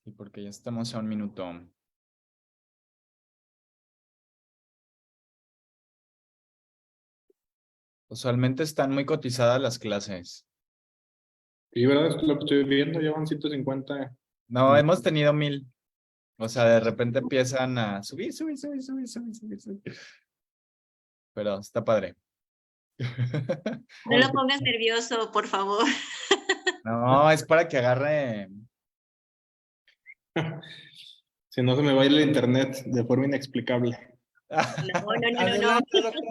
Sí, porque ya estamos a un minuto. Usualmente están muy cotizadas las clases. Y verdad, es lo que estoy viendo, ya van 150. No, hemos tenido 1000. O sea, de repente empiezan a subir, subir, subir, subir, subir, subir, subir. Pero está padre. No lo pongas nervioso, por favor. No, es para que agarre. Si no se me va a ir el internet de forma inexplicable. No, no, no, no, no. Adelante, doctor.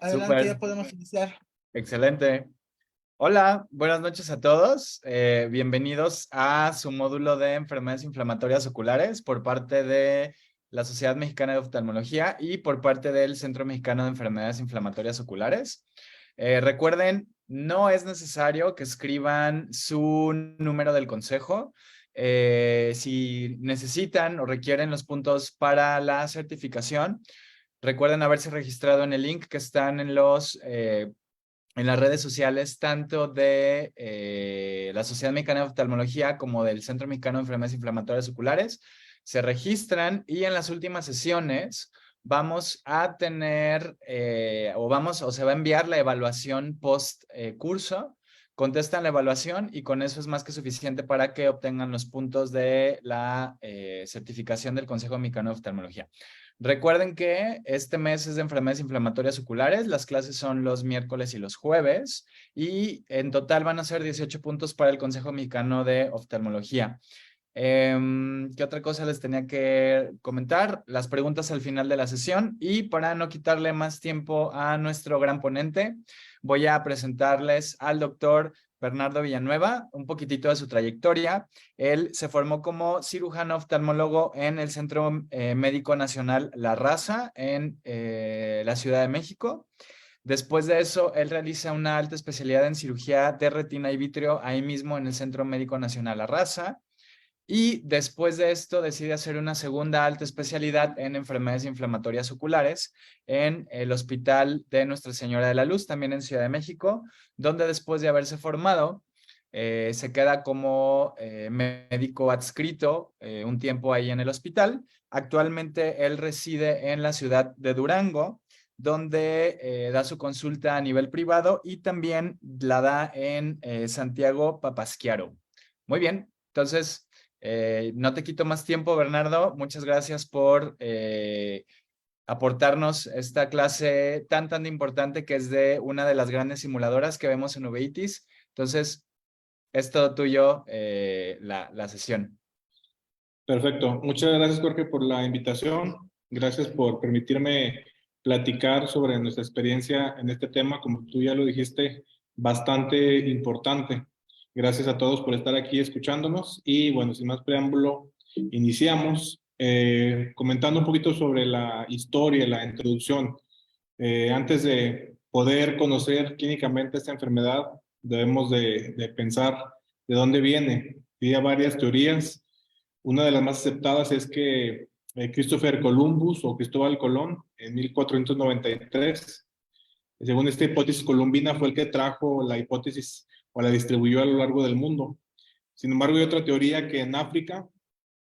Adelante, Súper. ya podemos iniciar. Excelente. Hola, buenas noches a todos. Bienvenidos a su módulo de enfermedades inflamatorias oculares por parte de la Sociedad Mexicana de Oftalmología y por parte del Centro Mexicano de Enfermedades Inflamatorias Oculares. Recuerden, no es necesario que escriban su número del consejo. Si necesitan o requieren los puntos para la certificación, recuerden haberse registrado en el link que están en en las redes sociales, tanto de la Sociedad Mexicana de Oftalmología como del Centro Mexicano de Enfermedades Inflamatorias Oculares. Se registran y en las últimas sesiones vamos a tener o se va a enviar la evaluación post curso. Contestan la evaluación y con eso es más que suficiente para que obtengan los puntos de la certificación del Consejo Mexicano de Oftalmología. Recuerden que este mes es de enfermedades inflamatorias oculares, las clases son los miércoles y los jueves y en total van a ser 18 puntos para el Consejo Mexicano de Oftalmología. ¿Qué otra cosa les tenía que comentar? Las preguntas al final de la sesión y para no quitarle más tiempo a nuestro gran ponente, voy a presentarles al doctor Bernardo Villanueva, un poquitito de su trayectoria. Él se formó como cirujano oftalmólogo en el Centro Médico Nacional La Raza en la Ciudad de México. Después de eso, él realiza una alta especialidad en cirugía de retina y vitrio ahí mismo en el Centro Médico Nacional La Raza. Y después de esto decide hacer una segunda alta especialidad en enfermedades inflamatorias oculares en el Hospital de Nuestra Señora de la Luz, también en Ciudad de México, donde después de haberse formado, se queda como médico adscrito un tiempo ahí en el hospital. Actualmente él reside en la ciudad de Durango, donde da su consulta a nivel privado y también la da en Santiago Papasquiaro. Muy bien, entonces no te quito más tiempo, Bernardo. Muchas gracias por aportarnos esta clase tan importante que es de una de las grandes simuladoras que vemos en Uveitis. Entonces, es todo tuyo la sesión. Perfecto. Muchas gracias, Jorge, por la invitación. Gracias por permitirme platicar sobre nuestra experiencia en este tema, como tú ya lo dijiste, bastante importante. Gracias a todos por estar aquí escuchándonos. Y bueno, sin más preámbulo, iniciamos comentando un poquito sobre la historia, la introducción. Antes de poder conocer clínicamente esta enfermedad, debemos de pensar de dónde viene. Hay varias teorías. Una de las más aceptadas es que Christopher Columbus o Cristóbal Colón en 1493, según esta hipótesis columbina, fue el que trajo la hipótesis o la distribuyó a lo largo del mundo. Sin embargo, hay otra teoría que en África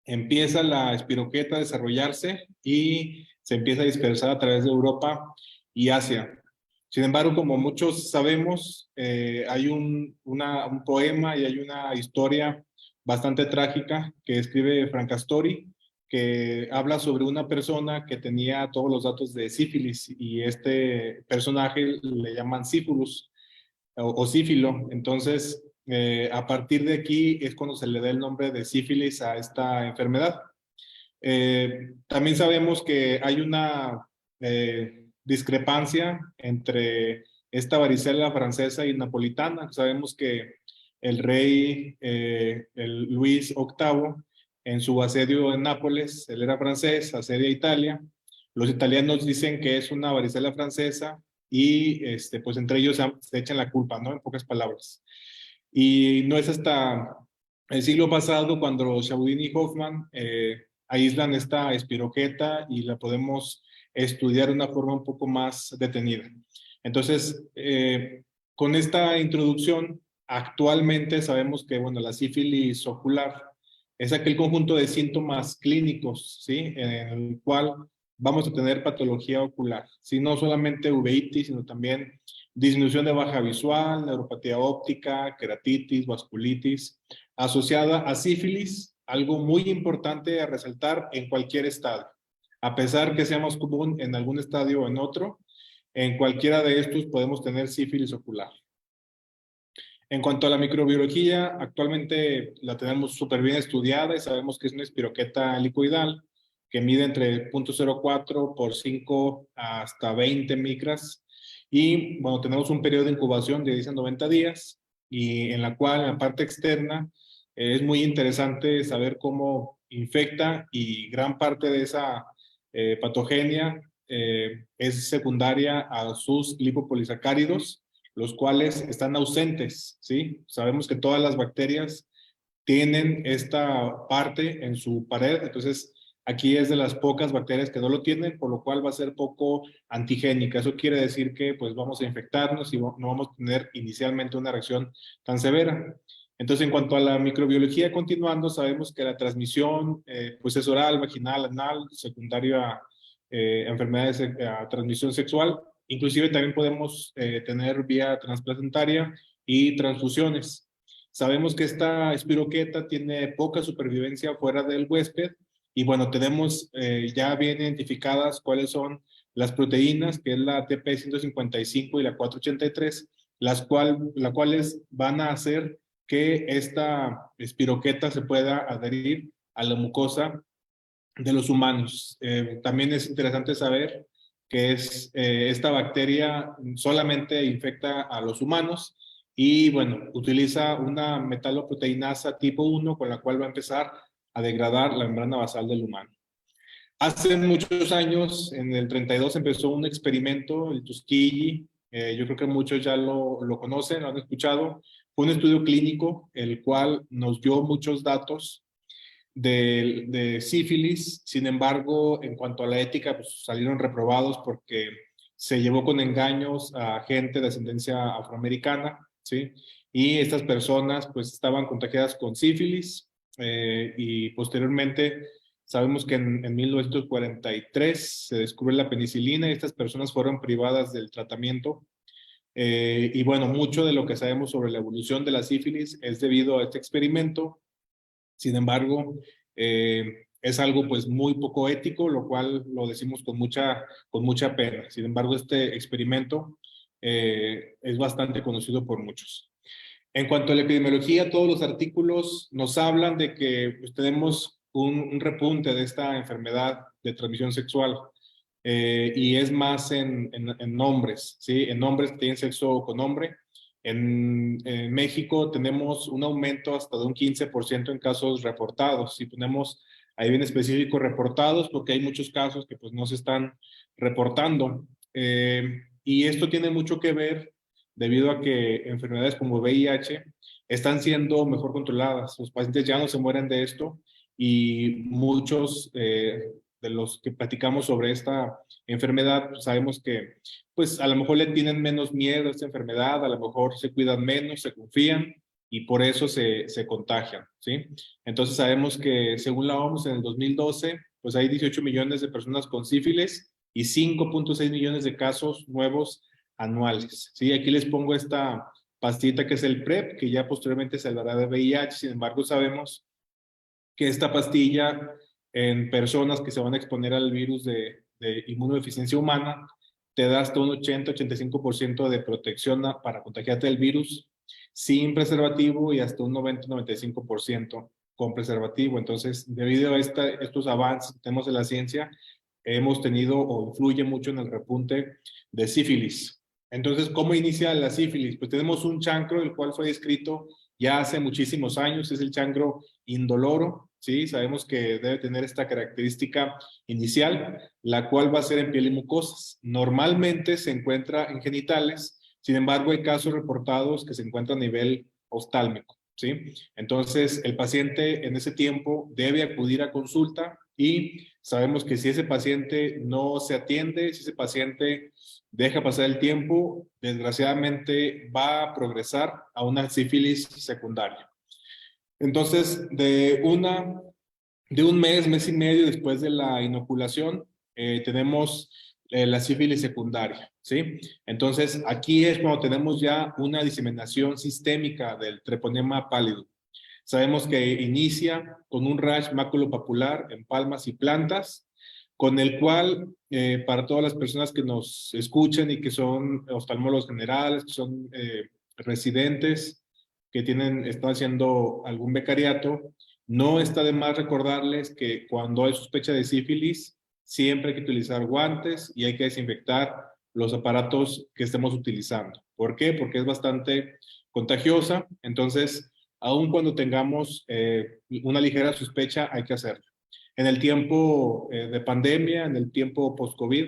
empieza la espiroqueta a desarrollarse y se empieza a dispersar a través de Europa y Asia. Sin embargo, como muchos sabemos, hay un poema y hay una historia bastante trágica que escribe Francastori, que habla sobre una persona que tenía todos los datos de sífilis y este personaje le llaman sífilus o sífilo. Entonces, a partir de aquí es cuando se le da el nombre de sífilis a esta enfermedad. También sabemos que hay una discrepancia entre esta varicela francesa y napolitana. Sabemos que el rey el Luis VIII, en su asedio en Nápoles, él era francés, asedia Italia. Los italianos dicen que es una varicela francesa y pues entre ellos se echan la culpa, ¿no? En pocas palabras. Y no es hasta el siglo pasado cuando Chaudini y Hoffman aíslan esta espiroqueta y la podemos estudiar de una forma un poco más detenida. Entonces, con esta introducción, actualmente sabemos que, bueno, la sífilis ocular es aquel conjunto de síntomas clínicos, ¿sí? En el cual vamos a tener patología ocular, ¿sí? No solamente uveitis, sino también disminución de baja visual, neuropatía óptica, queratitis, vasculitis, asociada a sífilis, algo muy importante a resaltar en cualquier estadio. A pesar que sea más común en algún estadio o en otro, en cualquiera de estos podemos tener sífilis ocular. En cuanto a la microbiología, actualmente la tenemos súper bien estudiada y sabemos que es una espiroqueta helicoidal que mide entre 0.04 por 5 hasta 20 micras. Y bueno, tenemos un periodo de incubación de 10 a 90 días y en la cual en la parte externa es muy interesante saber cómo infecta y gran parte de esa patogenia es secundaria a sus lipopolisacáridos, los cuales están ausentes, ¿sí? Sabemos que todas las bacterias tienen esta parte en su pared, entonces aquí es de las pocas bacterias que no lo tienen, por lo cual va a ser poco antigénica. Eso quiere decir que pues vamos a infectarnos y no vamos a tener inicialmente una reacción tan severa. Entonces, en cuanto a la microbiología, continuando, sabemos que la transmisión pues es oral, vaginal, anal, secundaria a enfermedades a transmisión sexual. Inclusive también podemos tener vía transplacentaria y transfusiones. Sabemos que esta espiroqueta tiene poca supervivencia fuera del huésped y bueno, tenemos ya bien identificadas cuáles son las proteínas, que es la TP155 y la 483, las cuales van a hacer que esta espiroqueta se pueda adherir a la mucosa de los humanos. También es interesante saber que esta bacteria solamente infecta a los humanos y bueno, utiliza una metaloproteinasa tipo 1 con la cual va a empezar a degradar la membrana basal del humano. Hace muchos años, en el 32, empezó un experimento, el Tuskegee, yo creo que muchos ya lo conocen, lo han escuchado. Fue un estudio clínico, el cual nos dio muchos datos de sífilis. Sin embargo, en cuanto a la ética, pues salieron reprobados porque se llevó con engaños a gente de ascendencia afroamericana, ¿sí? Y estas personas pues estaban contagiadas con sífilis y posteriormente sabemos que en 1943 se descubre la penicilina y estas personas fueron privadas del tratamiento. Y bueno, mucho de lo que sabemos sobre la evolución de la sífilis es debido a este experimento. Sin embargo, es algo pues muy poco ético, lo cual lo decimos con mucha pena. Sin embargo, este experimento es bastante conocido por muchos. En cuanto a la epidemiología, todos los artículos nos hablan de que pues, tenemos un repunte de esta enfermedad de transmisión sexual y es más en hombres, ¿sí? En hombres que tienen sexo con hombre. En México tenemos un aumento hasta de un 15% en casos reportados. Si ponemos ahí bien específico reportados, porque hay muchos casos que pues no se están reportando. Y esto tiene mucho que ver debido a que enfermedades como VIH están siendo mejor controladas. Los pacientes ya no se mueren de esto y muchos de los que platicamos sobre esta enfermedad pues sabemos que pues a lo mejor le tienen menos miedo a esta enfermedad, a lo mejor se cuidan menos, se confían y por eso se contagian, ¿sí? Entonces sabemos que según la OMS en el 2012, pues hay 18 millones de personas con sífilis y 5.6 millones de casos nuevos anuales, ¿sí? Aquí les pongo esta pastita que es el PrEP, que ya posteriormente se hablará de VIH, sin embargo sabemos que esta pastilla en personas que se van a exponer al virus de inmunodeficiencia humana te da hasta un 80-85% de protección para contagiarte del virus sin preservativo y hasta un 90-95% con preservativo. Entonces, debido a estos avances que tenemos en la ciencia, hemos tenido o influye mucho en el repunte de sífilis. Entonces, ¿cómo inicia la sífilis? Pues tenemos un chancro, el cual fue descrito ya hace muchísimos años, es el chancro indoloro, ¿sí? Sabemos que debe tener esta característica inicial, la cual va a ser en piel y mucosas. Normalmente se encuentra en genitales, sin embargo hay casos reportados que se encuentran a nivel oftálmico, ¿sí? Entonces el paciente en ese tiempo debe acudir a consulta y sabemos que si ese paciente no se atiende, si ese paciente deja pasar el tiempo, desgraciadamente va a progresar a una sífilis secundaria. Entonces, de un mes y medio después de la inoculación, tenemos la sífilis secundaria, ¿sí? Entonces, aquí es cuando tenemos ya una diseminación sistémica del treponema pálido. Sabemos que inicia con un rash maculopapular en palmas y plantas, con el cual, para todas las personas que nos escuchen y que son oftalmólogos generales, que son residentes, que están haciendo algún becariato, no está de más recordarles que cuando hay sospecha de sífilis, siempre hay que utilizar guantes y hay que desinfectar los aparatos que estemos utilizando. ¿Por qué? Porque es bastante contagiosa, entonces, aun cuando tengamos una ligera sospecha, hay que hacerlo. En el tiempo de pandemia, en el tiempo post-COVID,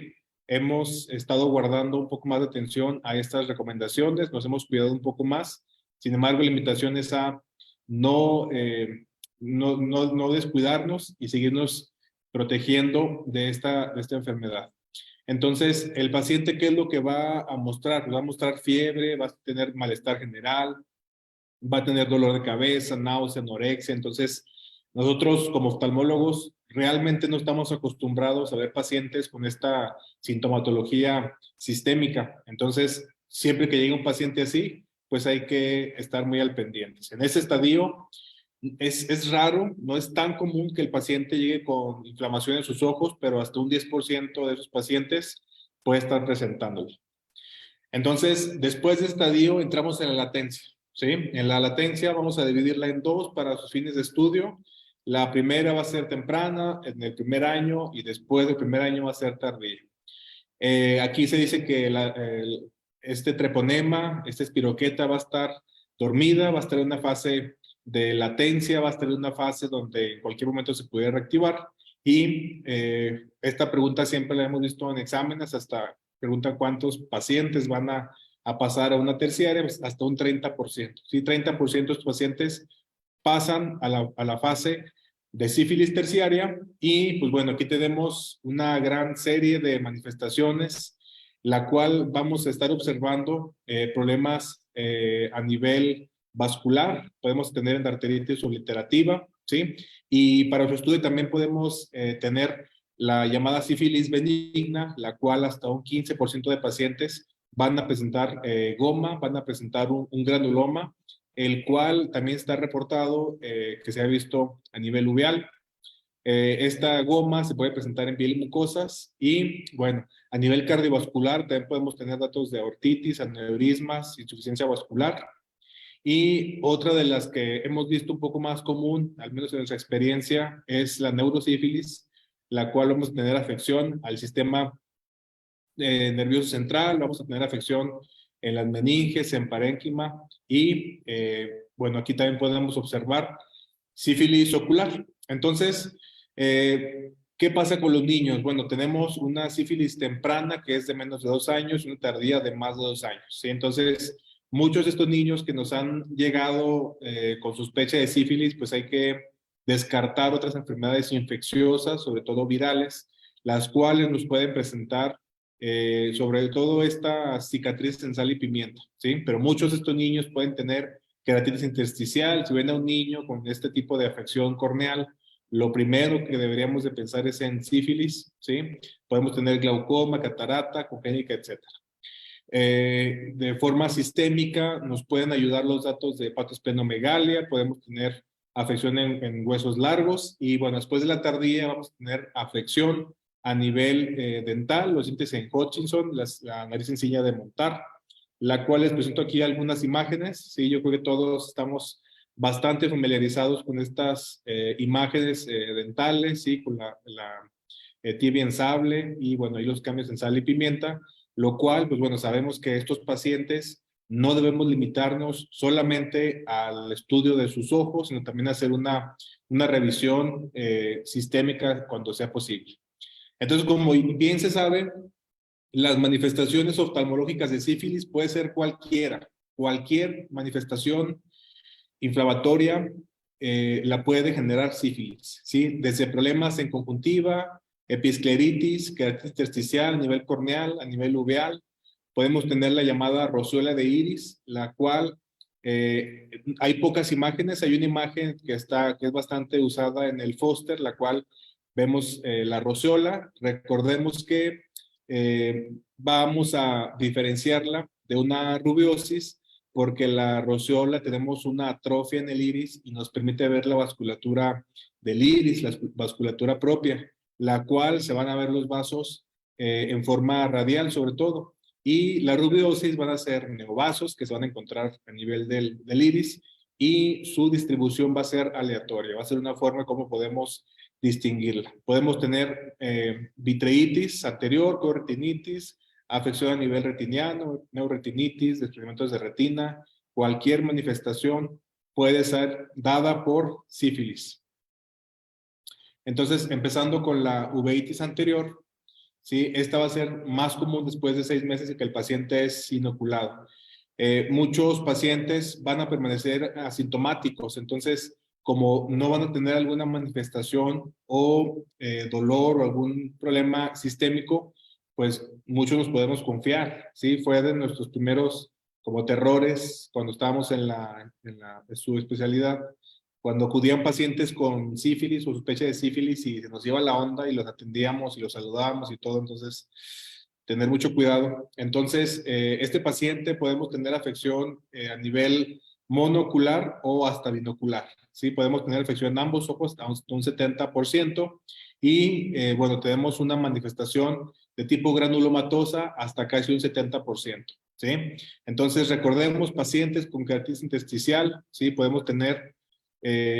hemos estado guardando un poco más de atención a estas recomendaciones, nos hemos cuidado un poco más. Sin embargo, la invitación es a no descuidarnos y seguirnos protegiendo de esta enfermedad. Entonces, el paciente, ¿qué es lo que va a mostrar? Va a mostrar fiebre, va a tener malestar general, va a tener dolor de cabeza, náusea, anorexia. Entonces, nosotros como oftalmólogos realmente no estamos acostumbrados a ver pacientes con esta sintomatología sistémica. Entonces, siempre que llegue un paciente así, pues hay que estar muy al pendiente. En ese estadio es raro, no es tan común que el paciente llegue con inflamación en sus ojos, pero hasta un 10% de esos pacientes puede estar presentándolo. Entonces, después de estadio, entramos en la latencia, ¿sí? En la latencia vamos a dividirla en dos para sus fines de estudio. La primera va a ser temprana, en el primer año, y después del primer año va a ser tardía. Aquí se dice que este treponema, esta espiroqueta va a estar dormida, va a estar en una fase de latencia, va a estar en una fase donde en cualquier momento se puede reactivar. Y esta pregunta siempre la hemos visto en exámenes, hasta preguntan cuántos pacientes van a pasar a una terciaria, pues hasta un 30%. Sí, 30% de estos pacientes pasan a la fase de sífilis terciaria y pues bueno, aquí tenemos una gran serie de manifestaciones, la cual vamos a estar observando problemas a nivel vascular, podemos tener endarteritis obliterativa, ¿sí? Y para su estudio también podemos tener la llamada sífilis benigna, la cual hasta un 15% de pacientes van a presentar goma, van a presentar un granuloma, el cual también está reportado que se ha visto a nivel uveal. Esta goma se puede presentar en piel y mucosas y, bueno, a nivel cardiovascular también podemos tener datos de aortitis, aneurismas, insuficiencia vascular. Y otra de las que hemos visto un poco más común, al menos en nuestra experiencia, es la neurosífilis, la cual vamos a tener afección al sistema nervioso central, vamos a tener afección en las meninges, en parénquima y, bueno, aquí también podemos observar sífilis ocular. Entonces, ¿qué pasa con los niños? Bueno, tenemos una sífilis temprana que es de menos de 2 años y una tardía de más de 2 años, ¿sí? Entonces, muchos de estos niños que nos han llegado con sospecha de sífilis, pues hay que descartar otras enfermedades infecciosas, sobre todo virales, las cuales nos pueden presentar sobre todo esta cicatriz en sal y pimienta, ¿sí? Pero muchos de estos niños pueden tener queratitis intersticial. Si ven a un niño con este tipo de afección corneal, lo primero que deberíamos de pensar es en sífilis, ¿sí? Podemos tener glaucoma, catarata, congénita, etc. De forma sistémica nos pueden ayudar los datos de hepatosplenomegalia, podemos tener afección en huesos largos y, bueno, después de la tardía vamos a tener afección a nivel dental, los dientes en Hutchinson, la nariz sencilla de montar, la cual les presento aquí algunas imágenes. Sí, yo creo que todos estamos bastante familiarizados con estas imágenes dentales, sí, con la tibia en sable y, bueno, y los cambios en sal y pimienta, lo cual, pues bueno, sabemos que estos pacientes no debemos limitarnos solamente al estudio de sus ojos, sino también hacer una revisión sistémica cuando sea posible. Entonces, como bien se sabe, las manifestaciones oftalmológicas de sífilis puede ser cualquiera, cualquier manifestación inflamatoria la puede generar sífilis, ¿sí? Desde problemas en conjuntiva, episcleritis, queratitis intersticial a nivel corneal, a nivel uveal. Podemos tener la llamada rosuela de iris, la cual Hay pocas imágenes, hay una imagen que es bastante usada en el Foster, la cual vemos la roceola. Recordemos que vamos a diferenciarla de una rubiosis porque la roceola tenemos una atrofia en el iris y nos permite ver la vasculatura del iris, la vasculatura propia, la cual se van a ver los vasos en forma radial sobre todo. Y la rubiosis van a ser neovasos que se van a encontrar a nivel del iris y su distribución va a ser aleatoria, va a ser una forma como podemos distinguirla. Podemos tener vitreitis anterior, corretinitis, afección a nivel retiniano, neuretinitis, desprendimientos de retina, cualquier manifestación puede ser dada por sífilis. Entonces, empezando con la uveitis anterior, ¿sí? Esta va a ser más común después de 6 meses y que el paciente es inoculado. Muchos pacientes van a permanecer asintomáticos, entonces, como no van a tener alguna manifestación o dolor o algún problema sistémico, pues muchos nos podemos confiar, ¿sí? Fue de nuestros primeros como terrores cuando estábamos en su especialidad, cuando acudían pacientes con sífilis o sospecha de sífilis y se nos iba la onda y los atendíamos y los saludábamos y todo, entonces tener mucho cuidado. Entonces, este paciente podemos tener afección a nivel monocular o hasta binocular, ¿sí? Podemos tener afección en ambos ojos hasta un 70% y, bueno, tenemos una manifestación de tipo granulomatosa hasta casi un 70%, ¿sí? Entonces, recordemos pacientes con queratitis intersticial, ¿sí? Podemos tener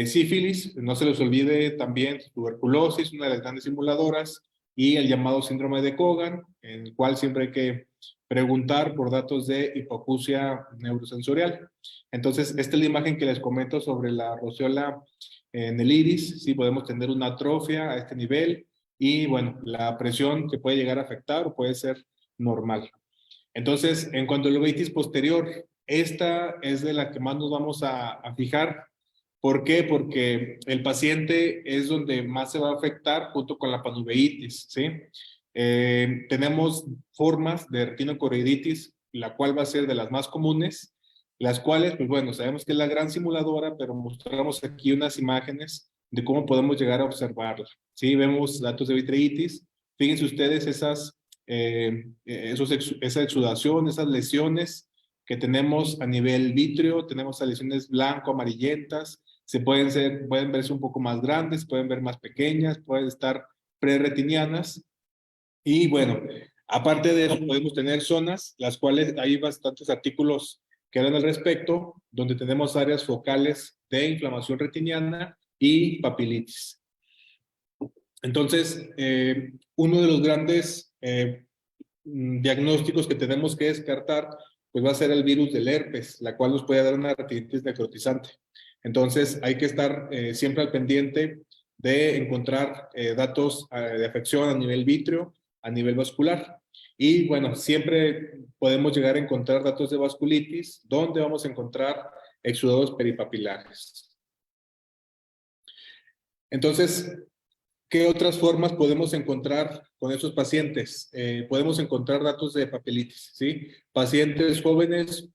sífilis, no se les olvide también tuberculosis, una de las grandes simuladoras, y el llamado síndrome de Cogan, en el cual siempre hay que preguntar por datos de hipoacusia neurosensorial. Entonces, esta es la imagen que les comento sobre la roceola en el iris. Sí, podemos tener una atrofia a este nivel y, bueno, la presión que puede llegar a afectar o puede ser normal. Entonces, en cuanto a la uveitis posterior, esta es de la que más nos vamos a fijar. ¿Por qué? Porque el paciente es donde más se va a afectar junto con la panuveitis, ¿sí? Tenemos formas de retinocorriditis, la cual va a ser de las más comunes, las cuales, pues bueno, sabemos que es la gran simuladora, pero mostramos aquí unas imágenes de cómo podemos llegar a observarla, ¿sí? Vemos datos de vitreitis, fíjense ustedes esa exudación, esas lesiones que tenemos a nivel vítreo, tenemos lesiones blanco-amarillentas, pueden verse un poco más grandes, pueden ver más pequeñas, pueden estar preretinianas. Y bueno, aparte de eso, podemos tener zonas, las cuales hay bastantes artículos que hablan al respecto, donde tenemos áreas focales de inflamación retiniana y papilitis. Entonces, uno de los grandes diagnósticos que tenemos que descartar, pues va a ser el virus del herpes, la cual nos puede dar una retinitis necrotizante. Entonces, hay que estar siempre al pendiente de encontrar datos de afección a nivel vítreo, a nivel vascular. Y bueno, siempre podemos llegar a encontrar datos de vasculitis, donde vamos a encontrar exudados peripapilares. Entonces, ¿qué otras formas podemos encontrar con esos pacientes? Podemos encontrar datos de papilitis, ¿sí? Pacientes jóvenes,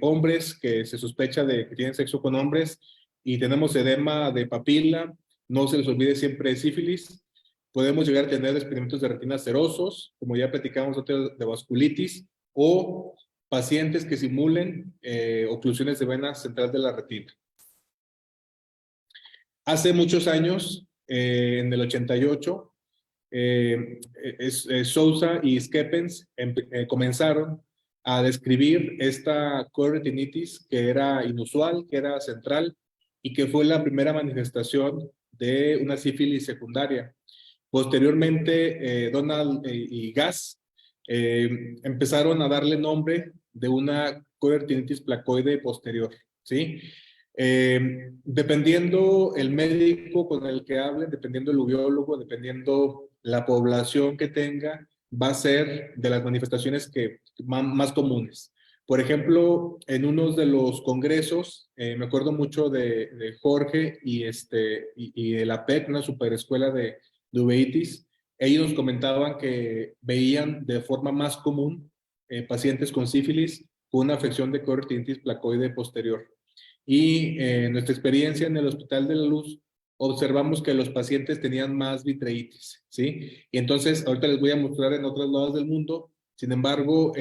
hombres que se sospecha de que tienen sexo con hombres y tenemos edema de papila, no se les olvide siempre sífilis. Podemos llegar a tener experimentos de retina serosos, como ya platicamos de vasculitis, o pacientes que simulen oclusiones de vena central de la retina. Hace muchos años, en el 88, Sousa y Schepens comenzaron a describir esta corretinitis que era inusual, que era central y que fue la primera manifestación de una sífilis secundaria. Posteriormente, Donald y Gass empezaron a darle nombre de una corretinitis placoide posterior, ¿sí? Dependiendo el médico con el que hable, dependiendo el uveólogo, dependiendo la población que tenga, va a ser de las manifestaciones más comunes. Por ejemplo, en uno de los congresos, me acuerdo mucho de Jorge y de la PEC, una superescuela de uveitis, ellos nos comentaban que veían de forma más común pacientes con sífilis con una afección de chorioretinitis placoide posterior. Y en nuestra experiencia en el Hospital de la Luz, observamos que los pacientes tenían más vitreitis, ¿sí? Y entonces, ahorita les voy a mostrar en otros lados del mundo. Sin embargo,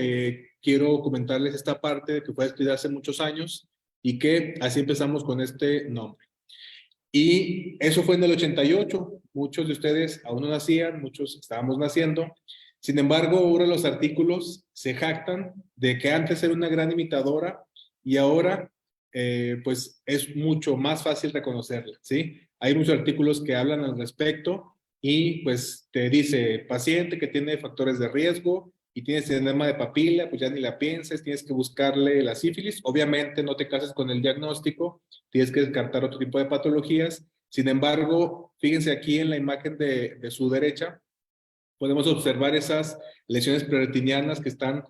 quiero comentarles esta parte que fue descrita hace muchos años y que así empezamos con este nombre. Y eso fue en el 88. Muchos de ustedes aún no nacían, muchos estábamos naciendo. Sin embargo, ahora los artículos se jactan de que antes era una gran imitadora y ahora pues es mucho más fácil reconocerla, ¿sí? Hay muchos artículos que hablan al respecto y pues te dice paciente que tiene factores de riesgo y tienes edema de papila, pues ya ni la pienses, tienes que buscarle la sífilis. Obviamente no te cases con el diagnóstico, tienes que descartar otro tipo de patologías. Sin embargo, fíjense aquí en la imagen de su derecha, podemos observar esas lesiones preretinianas que están,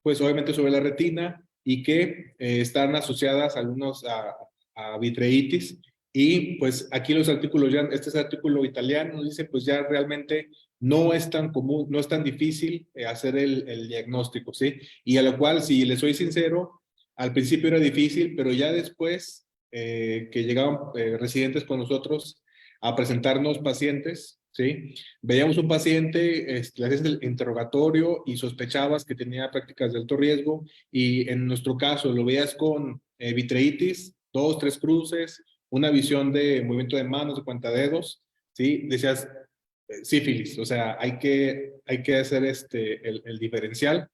pues obviamente sobre la retina y que están asociadas algunos a vitreitis. Y pues aquí los artículos, ya este es el artículo italiano, dice pues ya realmente no es tan común, no es tan difícil hacer el diagnóstico, ¿sí? Y a lo cual, si les soy sincero, al principio era difícil, pero ya después que llegaban residentes con nosotros a presentarnos pacientes, ¿sí? Veíamos un paciente, le hacías el interrogatorio y sospechabas que tenía prácticas de alto riesgo y en nuestro caso lo veías con vitreitis, 2, 3 cruces, una visión de movimiento de manos, de cuentadedos, ¿sí? Decías sífilis, o sea, hay que hacer el diferencial.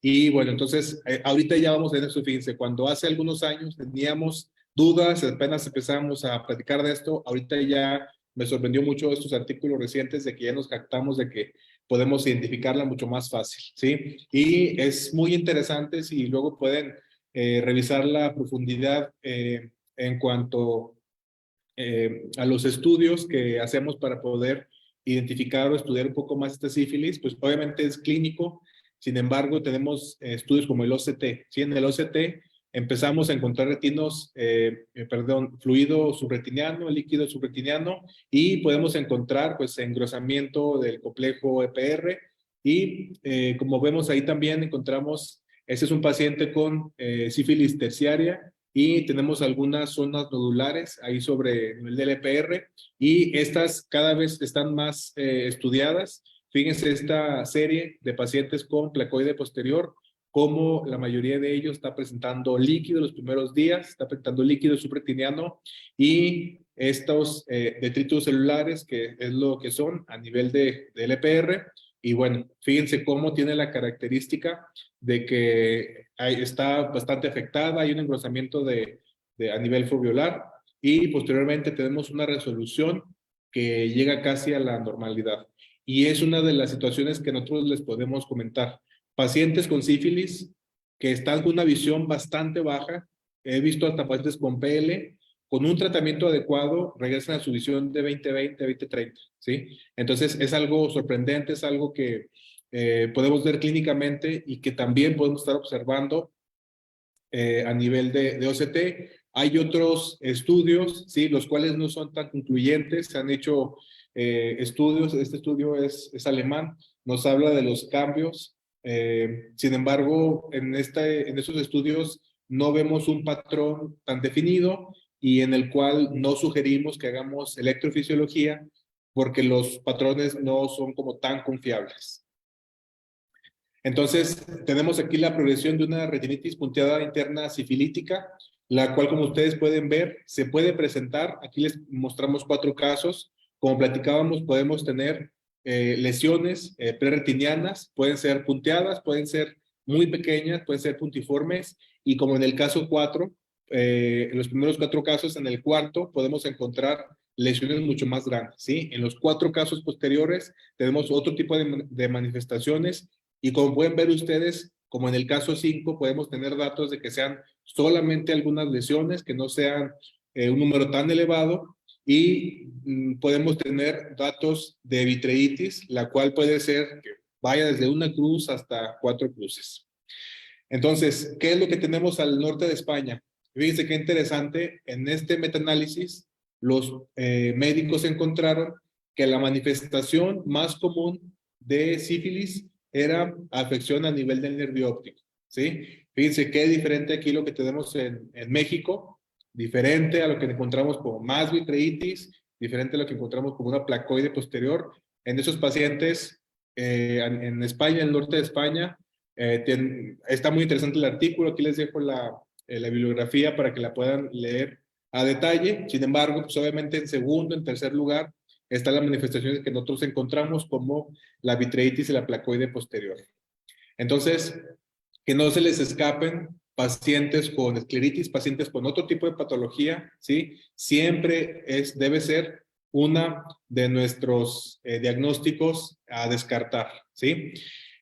Y bueno, entonces, ahorita ya vamos en eso, fíjense, cuando hace algunos años teníamos dudas, apenas empezamos a platicar de esto, ahorita ya me sorprendió mucho estos artículos recientes de que ya nos jactamos de que podemos identificarla mucho más fácil, ¿sí? Y es muy interesante si luego pueden revisar la profundidad en cuanto a los estudios que hacemos para poder identificar o estudiar un poco más esta sífilis, pues obviamente es clínico. Sin embargo, tenemos estudios como el OCT. ¿Sí? En el OCT empezamos a encontrar fluido subretiniano, líquido subretiniano, y podemos encontrar pues engrosamiento del complejo EPR. Y como vemos ahí también encontramos, este es un paciente con sífilis terciaria, y tenemos algunas zonas nodulares ahí sobre el nivel del EPR, y estas cada vez están más estudiadas. Fíjense esta serie de pacientes con placoide posterior, como la mayoría de ellos está presentando líquido los primeros días, está presentando líquido subretiniano, y estos detritos celulares, que es lo que son a nivel del EPR. Y bueno, fíjense cómo tiene la característica de que está bastante afectada, hay un engrosamiento a nivel foveolar, y posteriormente tenemos una resolución que llega casi a la normalidad. Y es una de las situaciones que nosotros les podemos comentar. Pacientes con sífilis que están con una visión bastante baja, he visto hasta pacientes con PL, con un tratamiento adecuado, regresan a su visión de 20/20, 20/30, ¿sí? Entonces es algo sorprendente, es algo que podemos ver clínicamente y que también podemos estar observando a nivel de OCT. Hay otros estudios, ¿sí? Los cuales no son tan concluyentes, se han hecho estudios, este estudio es alemán, nos habla de los cambios. Sin embargo, en estos estudios no vemos un patrón tan definido y en el cual no sugerimos que hagamos electrofisiología porque los patrones no son como tan confiables. Entonces, tenemos aquí la progresión de una retinitis punteada interna sifilítica, la cual, como ustedes pueden ver, se puede presentar. Aquí les mostramos 4 casos. Como platicábamos, podemos tener lesiones preretinianas, pueden ser punteadas, pueden ser muy pequeñas, pueden ser puntiformes, y como en el caso 4, en los primeros 4 casos, en el cuarto podemos encontrar lesiones mucho más grandes, ¿sí? En los 4 casos posteriores tenemos otro tipo de manifestaciones, y como pueden ver ustedes, como en el caso 5, podemos tener datos de que sean solamente algunas lesiones, que no sean un número tan elevado, y podemos tener datos de vitreitis, la cual puede ser que vaya desde una cruz hasta 4 cruces. Entonces, ¿qué es lo que tenemos al norte de España? Fíjense qué interesante, en este metaanálisis, los médicos encontraron que la manifestación más común de sífilis era afección a nivel del nervio óptico, ¿sí? Fíjense qué diferente aquí lo que tenemos en México, diferente a lo que encontramos como más vitreitis, diferente a lo que encontramos como una placoide posterior. En esos pacientes, en España, en el norte de España, está muy interesante el artículo, aquí les dejo la bibliografía para que la puedan leer a detalle. Sin embargo, pues obviamente en segundo, en tercer lugar, están las manifestaciones que nosotros encontramos como la vitreitis y la placoide posterior. Entonces, que no se les escapen pacientes con escleritis, pacientes con otro tipo de patología, ¿sí? Siempre debe ser una de nuestros diagnósticos a descartar, ¿sí?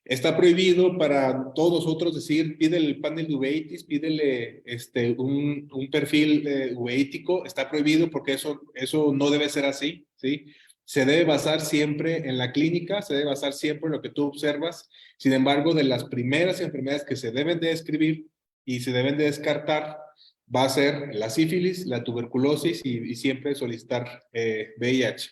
Está prohibido para todos nosotros decir, pídele el panel de uveitis, pídele un perfil uveítico, está prohibido porque eso no debe ser así, ¿sí? Se debe basar siempre en la clínica, se debe basar siempre en lo que tú observas. Sin embargo, de las primeras enfermedades que se deben de describir y se deben de descartar, va a ser la sífilis, la tuberculosis y siempre solicitar VIH.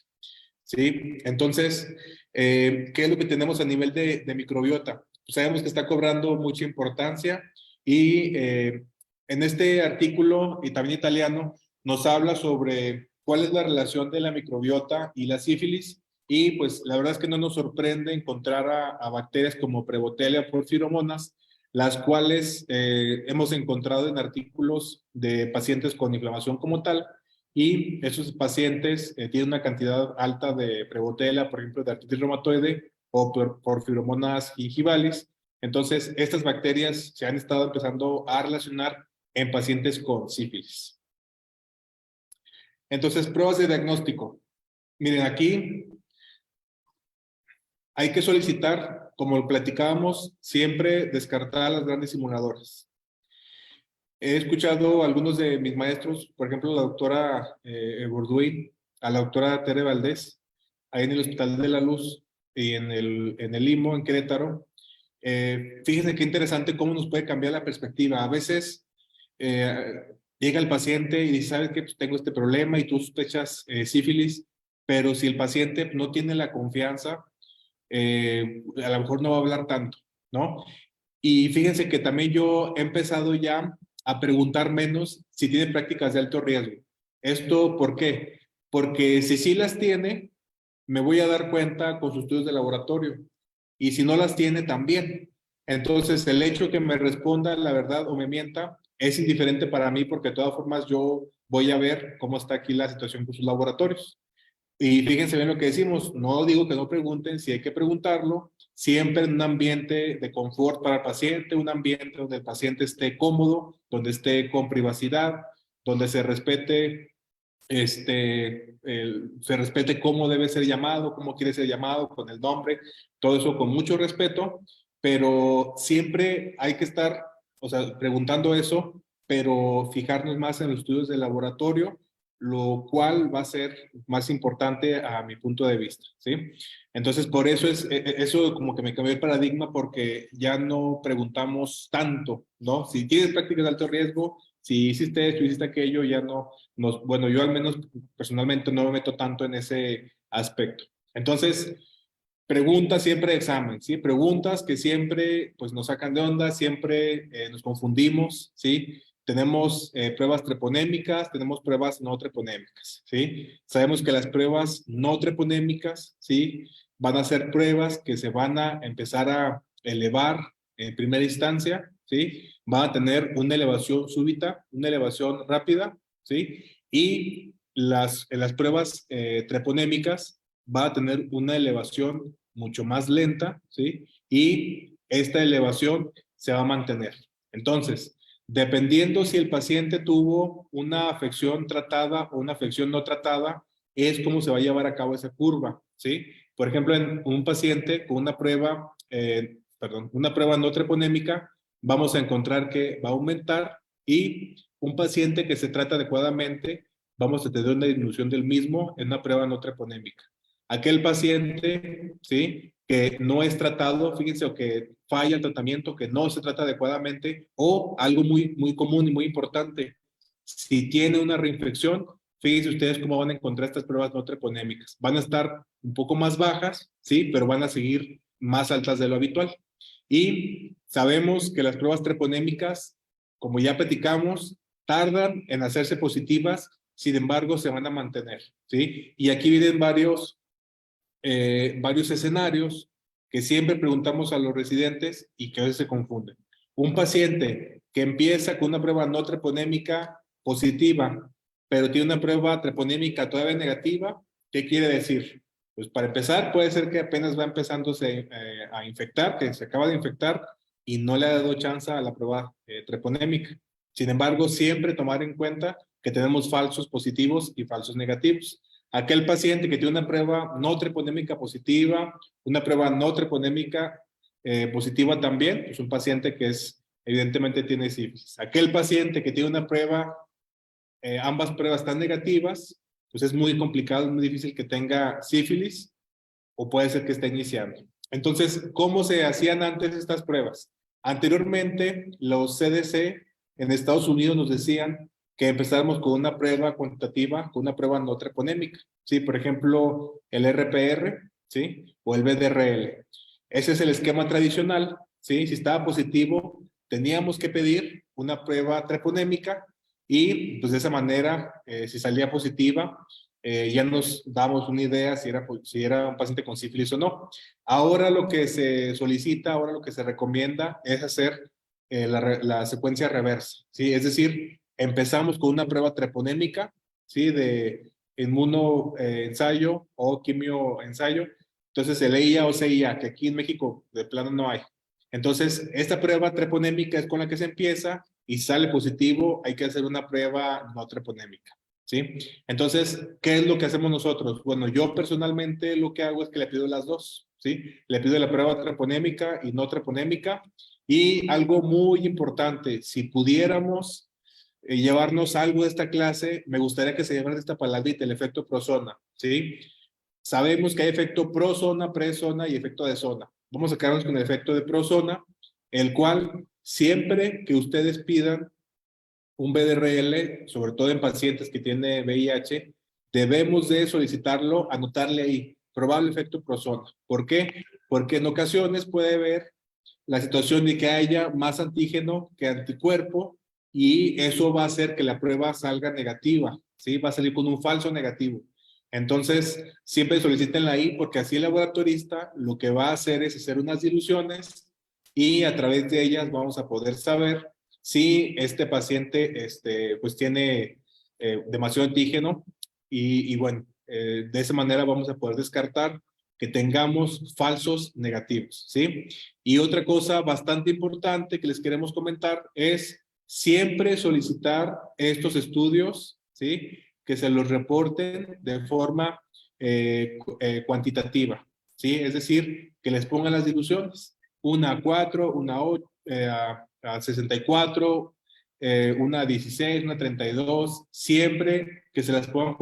¿Sí? Entonces, ¿qué es lo que tenemos a nivel de microbiota? Pues sabemos que está cobrando mucha importancia y en este artículo, y también italiano, nos habla sobre cuál es la relación de la microbiota y la sífilis, y pues la verdad es que no nos sorprende encontrar a bacterias como Prevotella o Porphyromonas, las cuales hemos encontrado en artículos de pacientes con inflamación como tal, y esos pacientes tienen una cantidad alta de Prevotella, por ejemplo, de artritis reumatoide o Porphyromonas gingivalis. Entonces, estas bacterias se han estado empezando a relacionar en pacientes con sífilis. Entonces, pruebas de diagnóstico. Miren, aquí hay que solicitar, como platicábamos, siempre descartar las grandes simuladoras. He escuchado a algunos de mis maestros, por ejemplo, la doctora Borduin, a la doctora Tere Valdés, ahí en el Hospital de la Luz y en el IMO, en Querétaro. Fíjense qué interesante cómo nos puede cambiar la perspectiva. A veces llega el paciente y dice, ¿sabes qué? Pues tengo este problema y tú sospechas sífilis, pero si el paciente no tiene la confianza, a lo mejor no va a hablar tanto, ¿no? Y fíjense que también yo he empezado ya a preguntar menos si tiene prácticas de alto riesgo. ¿Esto por qué? Porque si sí las tiene, me voy a dar cuenta con sus estudios de laboratorio. Y si no las tiene, también. Entonces, el hecho que me responda la verdad o me mienta es indiferente para mí porque de todas formas yo voy a ver cómo está aquí la situación con sus laboratorios. Y fíjense bien lo que decimos, no digo que no pregunten, si hay que preguntarlo, siempre en un ambiente de confort para el paciente, un ambiente donde el paciente esté cómodo, donde esté con privacidad, donde se respete, se respete cómo debe ser llamado, cómo quiere ser llamado, con el nombre, todo eso con mucho respeto, pero siempre hay que estar, o sea, preguntando eso, pero fijarnos más en los estudios de laboratorio, lo cual va a ser más importante a mi punto de vista, ¿sí? Entonces, por eso eso como que me cambió el paradigma porque ya no preguntamos tanto, ¿no? Si tienes prácticas de alto riesgo, si hiciste esto, hiciste aquello, ya no bueno, yo al menos personalmente no me meto tanto en ese aspecto. Entonces, preguntas siempre de examen, ¿sí? Preguntas que siempre pues nos sacan de onda, siempre nos confundimos, ¿sí? Tenemos pruebas treponémicas, tenemos pruebas no treponémicas, ¿sí? Sabemos que las pruebas no treponémicas, ¿sí? Van a ser pruebas que se van a empezar a elevar en primera instancia, ¿sí? Van a tener una elevación súbita, una elevación rápida, ¿sí? Y las pruebas treponémicas va a tener una elevación mucho más lenta, ¿sí? Y esta elevación se va a mantener. Entonces, dependiendo si el paciente tuvo una afección tratada o una afección no tratada, es cómo se va a llevar a cabo esa curva, ¿sí? Por ejemplo, en un paciente con una prueba, una prueba no treponémica, vamos a encontrar que va a aumentar, y un paciente que se trata adecuadamente, vamos a tener una disminución del mismo en una prueba no treponémica. Aquel paciente, ¿sí?, que no es tratado, fíjense, o que falla el tratamiento, que no se trata adecuadamente, o algo muy, muy común y muy importante, si tiene una reinfección, fíjense ustedes cómo van a encontrar estas pruebas no treponémicas. Van a estar un poco más bajas, ¿sí?, pero van a seguir más altas de lo habitual. Y Sabemos que las pruebas treponémicas, como ya platicamos, tardan en hacerse positivas, sin embargo, se van a mantener, ¿sí? Y aquí vienen varios escenarios que siempre preguntamos a los residentes y que a veces se confunden. Un paciente que empieza con una prueba no treponémica positiva, pero tiene una prueba treponémica todavía negativa, ¿qué quiere decir? Pues para empezar, puede ser que apenas va empezándose a infectar, que se acaba de infectar y no le ha dado chance a la prueba treponémica. Sin embargo, siempre tomar en cuenta que tenemos falsos positivos y falsos negativos. Aquel paciente que tiene una prueba no treponémica positiva, una prueba no treponémica positiva también, es un paciente que evidentemente tiene sífilis. Aquel paciente que tiene una prueba, ambas pruebas están negativas, pues es muy complicado, es muy difícil que tenga sífilis o puede ser que esté iniciando. Entonces, ¿cómo se hacían antes estas pruebas? Anteriormente, los CDC en Estados Unidos nos decían que empezáramos con una prueba cuantitativa, con una prueba no treponémica, ¿sí? Por ejemplo, el RPR, ¿sí? O el BDRL. Ese es el esquema tradicional, ¿sí? Si estaba positivo, teníamos que pedir una prueba treponémica y pues de esa manera, si salía positiva, ya nos damos una idea si era un paciente con sífilis o no. Ahora lo que se solicita, ahora lo que se recomienda es hacer la secuencia reversa, ¿sí? Es decir, empezamos con una prueba treponémica, ¿sí? De inmunoensayo o quimioensayo. Entonces, el EIA o CIA, que aquí en México de plano no hay. Entonces, esta prueba treponémica es con la que se empieza y sale positivo, hay que hacer una prueba no treponémica, ¿sí? Entonces, ¿qué es lo que hacemos nosotros? Bueno, yo personalmente lo que hago es que le pido las dos, ¿sí? Le pido la prueba treponémica y no treponémica. Y algo muy importante, si pudiéramos llevarnos algo de esta clase, me gustaría que se llevara esta palabrita, el efecto prozona, ¿sí? Sabemos que hay efecto prozona, prezona y efecto de zona. Vamos a quedarnos con el efecto de prozona, el cual siempre que ustedes pidan un BDRL, sobre todo en pacientes que tienen VIH, debemos de solicitarlo, anotarle ahí, probable efecto prozona. ¿Por qué? Porque en ocasiones puede haber la situación de que haya más antígeno que anticuerpo y eso va a hacer que la prueba salga negativa, ¿sí? Va a salir con un falso negativo. Entonces, siempre solicítenla ahí porque así el laboratorista lo que va a hacer es hacer unas diluciones y a través de ellas vamos a poder saber si este paciente pues tiene demasiado antígeno y bueno, de esa manera vamos a poder descartar que tengamos falsos negativos, ¿sí? Y otra cosa bastante importante que les queremos comentar es siempre solicitar estos estudios, ¿sí? Que se los reporten de forma cuantitativa, ¿sí? Es decir, que les pongan las diluciones, una a 4, una a 64, una a 16, una a 32, siempre que se las pongan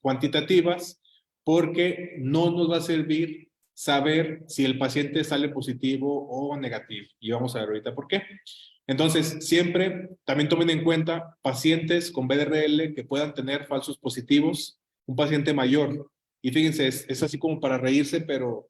cuantitativas, porque no nos va a servir saber si el paciente sale positivo o negativo. Y vamos a ver ahorita por qué. Entonces, siempre también tomen en cuenta pacientes con BDRL que puedan tener falsos positivos, un paciente mayor. Y fíjense, es así como para reírse, pero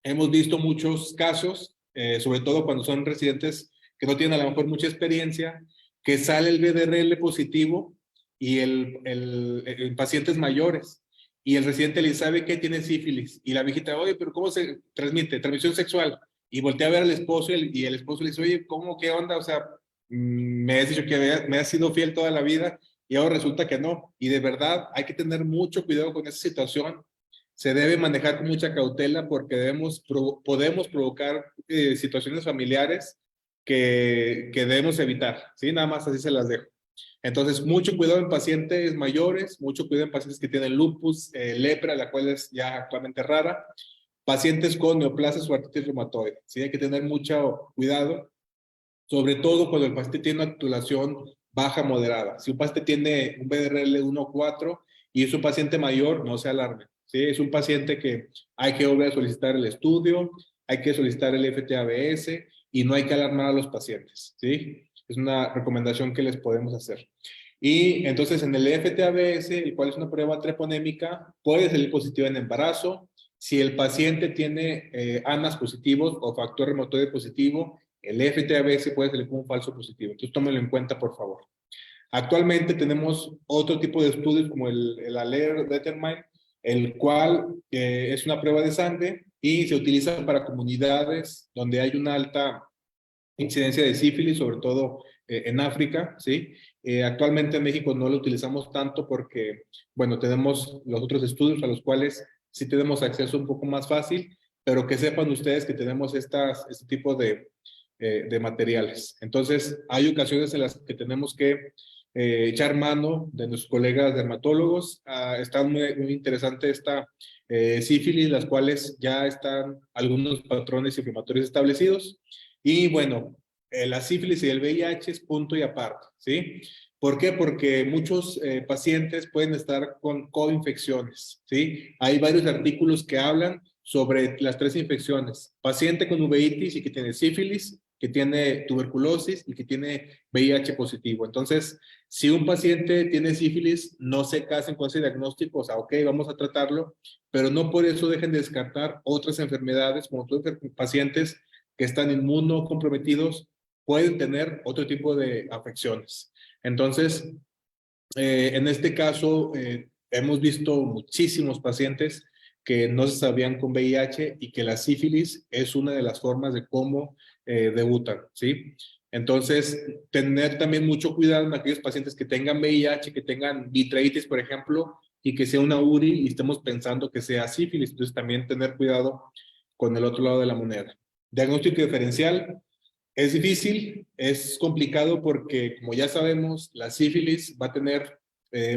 hemos visto muchos casos, sobre todo cuando son residentes que no tienen a lo mejor mucha experiencia, que sale el BDRL positivo y en pacientes mayores. Y el residente le sabe que tiene sífilis. Y la viejita, oye, pero ¿cómo se transmite? Transmisión sexual. Y voltea a ver al esposo y el esposo le dice, oye, ¿cómo? ¿Qué onda? O sea, me has dicho que me has sido fiel toda la vida y ahora resulta que no. Y de verdad hay que tener mucho cuidado con esa situación. Se debe manejar con mucha cautela porque podemos provocar situaciones familiares que debemos evitar. ¿Sí? Nada más así se las dejo. Entonces, mucho cuidado en pacientes mayores, mucho cuidado en pacientes que tienen lupus, lepra, la cual es ya actualmente rara, pacientes con neoplasias o artritis reumatoide. ¿Sí? Hay que tener mucho cuidado, sobre todo cuando el paciente tiene una titulación baja moderada. Si un paciente tiene un BDRL 1-4 y es un paciente mayor, no se alarme. ¿Sí? Es un paciente que hay que volver a solicitar el estudio, hay que solicitar el FTABS y no hay que alarmar a los pacientes. ¿Sí? Es una recomendación que les podemos hacer. Y entonces en el FTABS, el cual es una prueba treponémica, puede salir positiva en embarazo, Si el paciente tiene ANAS positivos o factor reumatoide positivo, el FTABS puede salir como un falso positivo. Entonces, tómenlo en cuenta, por favor. Actualmente tenemos otro tipo de estudios como el ALER-Determine, el cual es una prueba de sangre y se utiliza para comunidades donde hay una alta incidencia de sífilis, sobre todo en África, ¿sí? Actualmente en México no lo utilizamos tanto porque, bueno, tenemos los otros estudios a los cuales sí tenemos acceso un poco más fácil, pero que sepan ustedes que tenemos este tipo de materiales. Entonces, hay ocasiones en las que tenemos que echar mano de nuestros colegas dermatólogos. Está muy interesante esta sífilis, las cuales ya están algunos patrones inflamatorios establecidos. Y bueno, la sífilis y el VIH es punto y aparte, ¿sí? ¿Por qué? Porque muchos pacientes pueden estar con coinfecciones, ¿sí? Hay varios artículos que hablan sobre las 3 infecciones. Paciente con uveitis y que tiene sífilis, que tiene tuberculosis y que tiene VIH positivo. Entonces, si un paciente tiene sífilis, no se casen con ese diagnóstico, o sea, ok, vamos a tratarlo, pero no por eso dejen de descartar otras enfermedades, como todos pacientes que están inmunocomprometidos pueden tener otro tipo de afecciones. Entonces, en este caso, hemos visto muchísimos pacientes que no se sabían con VIH y que la sífilis es una de las formas de cómo debutan, ¿sí? Entonces, tener también mucho cuidado en aquellos pacientes que tengan VIH, que tengan vitritis, por ejemplo, y que sea una URI y estemos pensando que sea sífilis. Entonces, también tener cuidado con el otro lado de la moneda. Diagnóstico diferencial. Es difícil, es complicado porque, como ya sabemos, la sífilis va a tener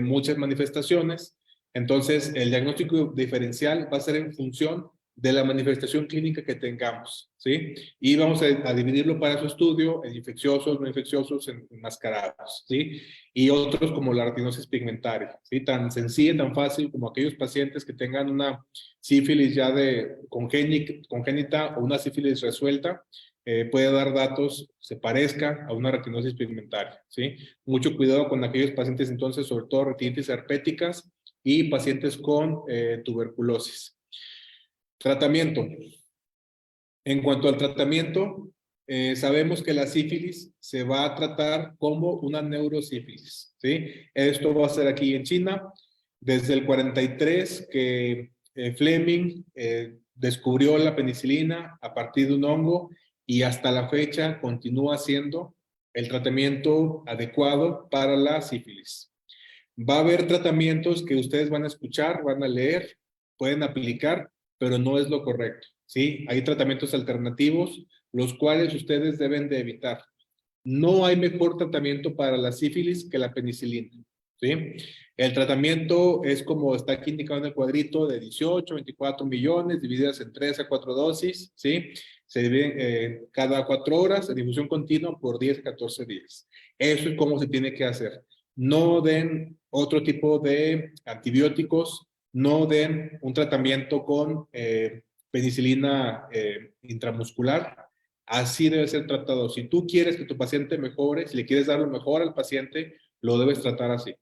muchas manifestaciones. Entonces, el diagnóstico diferencial va a ser en función de la manifestación clínica que tengamos, ¿sí? Y vamos a dividirlo para su estudio en infecciosos, no infecciosos, enmascarados, ¿sí? Y otros como la retinosis pigmentaria, ¿sí? Tan sencilla, tan fácil como aquellos pacientes que tengan una sífilis ya de congénita o una sífilis resuelta, puede dar datos, se parezca a una retinosis pigmentaria, ¿sí? Mucho cuidado con aquellos pacientes entonces, sobre todo retinitis herpéticas y pacientes con tuberculosis. Tratamiento. En cuanto al tratamiento, sabemos que la sífilis se va a tratar como una neurosífilis, ¿sí? Esto va a ser aquí en China, desde el 43 que Fleming descubrió la penicilina a partir de un hongo y hasta la fecha continúa siendo el tratamiento adecuado para la sífilis. Va a haber tratamientos que ustedes van a escuchar, van a leer, pueden aplicar, pero no es lo correcto, ¿sí? Hay tratamientos alternativos, los cuales ustedes deben de evitar. No hay mejor tratamiento para la sífilis que la penicilina, ¿sí? El tratamiento es como está aquí indicado en el cuadrito, de 18, 24 millones, divididas en 3 a 4 dosis, ¿sí? Se dividen cada 4 horas, de difusión continua por 10 a 14 días. Eso es como se tiene que hacer. No den otro tipo de antibióticos, no den un tratamiento con penicilina intramuscular. Así debe ser tratado. Si tú quieres que tu paciente mejore, si le quieres dar lo mejor al paciente, lo debes tratar así.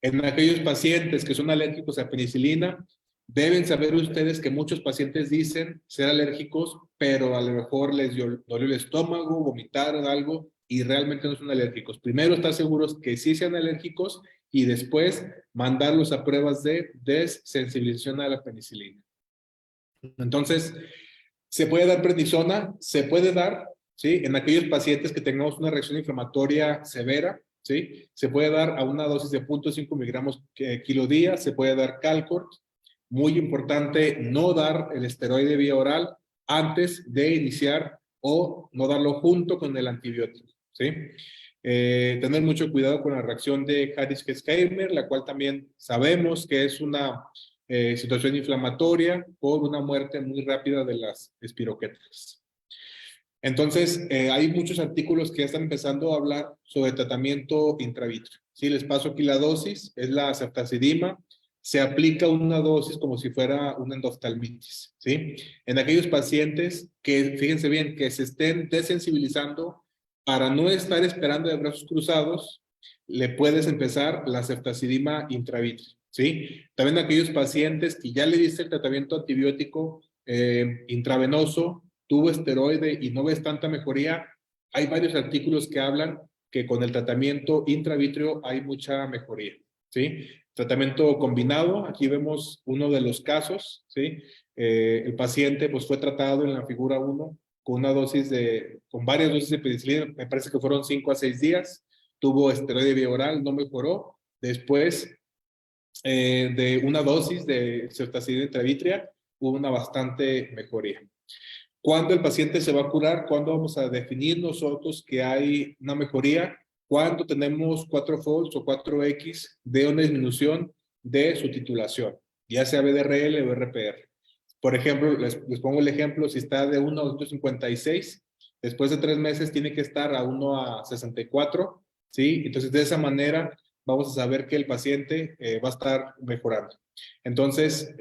En aquellos pacientes que son alérgicos a penicilina, deben saber ustedes que muchos pacientes dicen ser alérgicos, pero a lo mejor les dolió el estómago, vomitaron algo y realmente no son alérgicos. Primero estar seguros que sí sean alérgicos y después mandarlos a pruebas de desensibilización a la penicilina. Entonces, ¿se puede dar prednisona? Se puede dar, ¿sí? En aquellos pacientes que tengamos una reacción inflamatoria severa, ¿sí? Se puede dar a una dosis de 0.5 miligramos kilo día, se puede dar Calcort. Muy importante no dar el esteroide vía oral antes de iniciar o no darlo junto con el antibiótico, ¿sí? Tener mucho cuidado con la reacción de Harris-Herxheimer, la cual también sabemos que es una situación inflamatoria por una muerte muy rápida de las espiroquetas. Entonces, hay muchos artículos que ya están empezando a hablar sobre tratamiento intravitro. Sí, les paso aquí la dosis, es la ceftazidima. Se aplica una dosis como si fuera una endoftalmitis, ¿sí? En aquellos pacientes que, fíjense bien, que se estén desensibilizando, para no estar esperando de brazos cruzados, le puedes empezar la ceftazidima intravitro, ¿sí? También aquellos pacientes que ya le diste el tratamiento antibiótico intravenoso, tuvo esteroide y no ves tanta mejoría, hay varios artículos que hablan que con el tratamiento intravítreo hay mucha mejoría, ¿sí? Tratamiento combinado, aquí vemos uno de los casos, ¿sí? El paciente pues fue tratado en la figura 1 con con varias dosis de penicilina, me parece que fueron 5 a 6 días, tuvo esteroide vía oral, no mejoró, después de una dosis de ceftazidima intravítrea hubo una bastante mejoría. ¿Cuándo el paciente se va a curar? ¿Cuándo vamos a definir nosotros que hay una mejoría? Cuando tenemos 4-folds o 4X de una disminución de su titulación, ya sea BDRL o RPR. Por ejemplo, les pongo el ejemplo, si está de 1 a 256, después de 3 meses tiene que estar a 1 a 64, ¿sí? Entonces, de esa manera vamos a saber que el paciente va a estar mejorando. Entonces,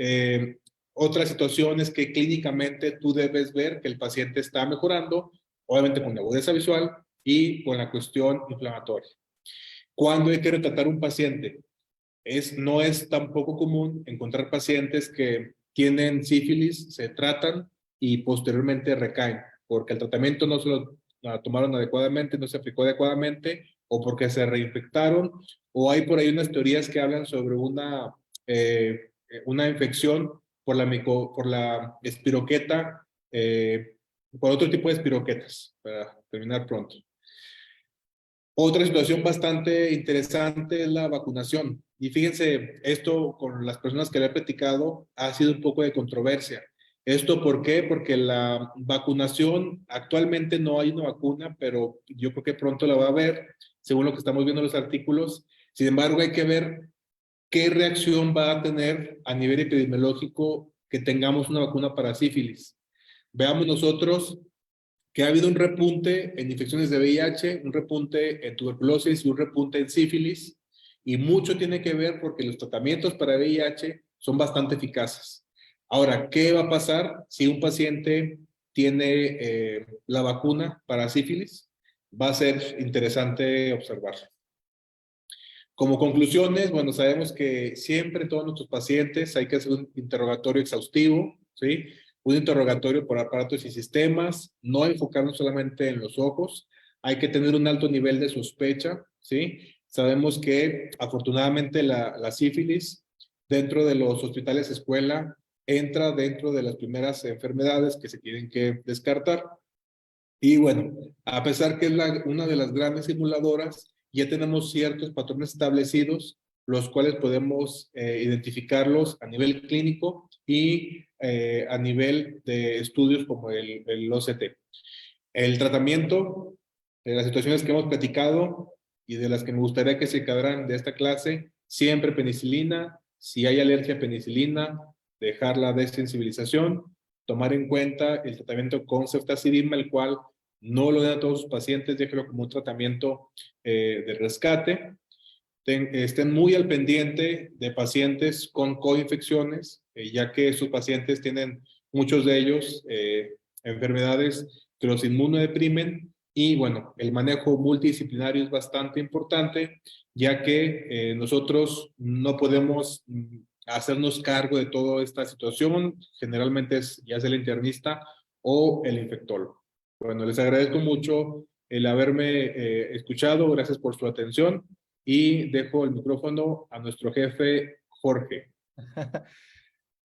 otra situación es que clínicamente tú debes ver que el paciente está mejorando, obviamente con la agudeza visual y con la cuestión inflamatoria. ¿Cuándo hay que retratar un paciente? No es tampoco común encontrar pacientes que tienen sífilis, se tratan y posteriormente recaen, porque el tratamiento no se lo tomaron adecuadamente, no se aplicó adecuadamente, o porque se reinfectaron, o hay por ahí unas teorías que hablan sobre una infección por la espiroqueta, por otro tipo de espiroquetas, para terminar pronto. Otra situación bastante interesante es la vacunación. Y fíjense, esto con las personas que le he platicado ha sido un poco de controversia. ¿Esto por qué? Porque la vacunación, actualmente no hay una vacuna, pero yo creo que pronto la va a haber, según lo que estamos viendo en los artículos. Sin embargo, hay que ver qué reacción va a tener a nivel epidemiológico que tengamos una vacuna para sífilis. Veamos nosotros que ha habido un repunte en infecciones de VIH, un repunte en tuberculosis y un repunte en sífilis, y mucho tiene que ver porque los tratamientos para VIH son bastante eficaces. Ahora, ¿qué va a pasar si un paciente tiene la vacuna para sífilis? Va a ser interesante observarlo. Como conclusiones, bueno, sabemos que siempre todos nuestros pacientes hay que hacer un interrogatorio exhaustivo, ¿sí? Un interrogatorio por aparatos y sistemas, no enfocarnos solamente en los ojos, hay que tener un alto nivel de sospecha, ¿sí? Sabemos que afortunadamente la sífilis dentro de los hospitales escuela entra dentro de las primeras enfermedades que se tienen que descartar. Y bueno, a pesar que es una de las grandes simuladoras, ya tenemos ciertos patrones establecidos, los cuales podemos identificarlos a nivel clínico y a nivel de estudios como el OCT. El tratamiento, de las situaciones que hemos platicado y de las que me gustaría que se quedaran de esta clase, siempre penicilina, si hay alergia a penicilina, dejar la desensibilización, tomar en cuenta el tratamiento con ceftazidima, el cual no lo den a todos sus pacientes, déjelo como un tratamiento de rescate. Estén muy al pendiente de pacientes con coinfecciones, ya que sus pacientes tienen, muchos de ellos, enfermedades que los inmunodeprimen. Y bueno, el manejo multidisciplinario es bastante importante, ya que nosotros no podemos hacernos cargo de toda esta situación. Generalmente es ya sea el internista o el infectólogo. Bueno, les agradezco mucho el haberme escuchado. Gracias por su atención. Y dejo el micrófono a nuestro jefe, Jorge.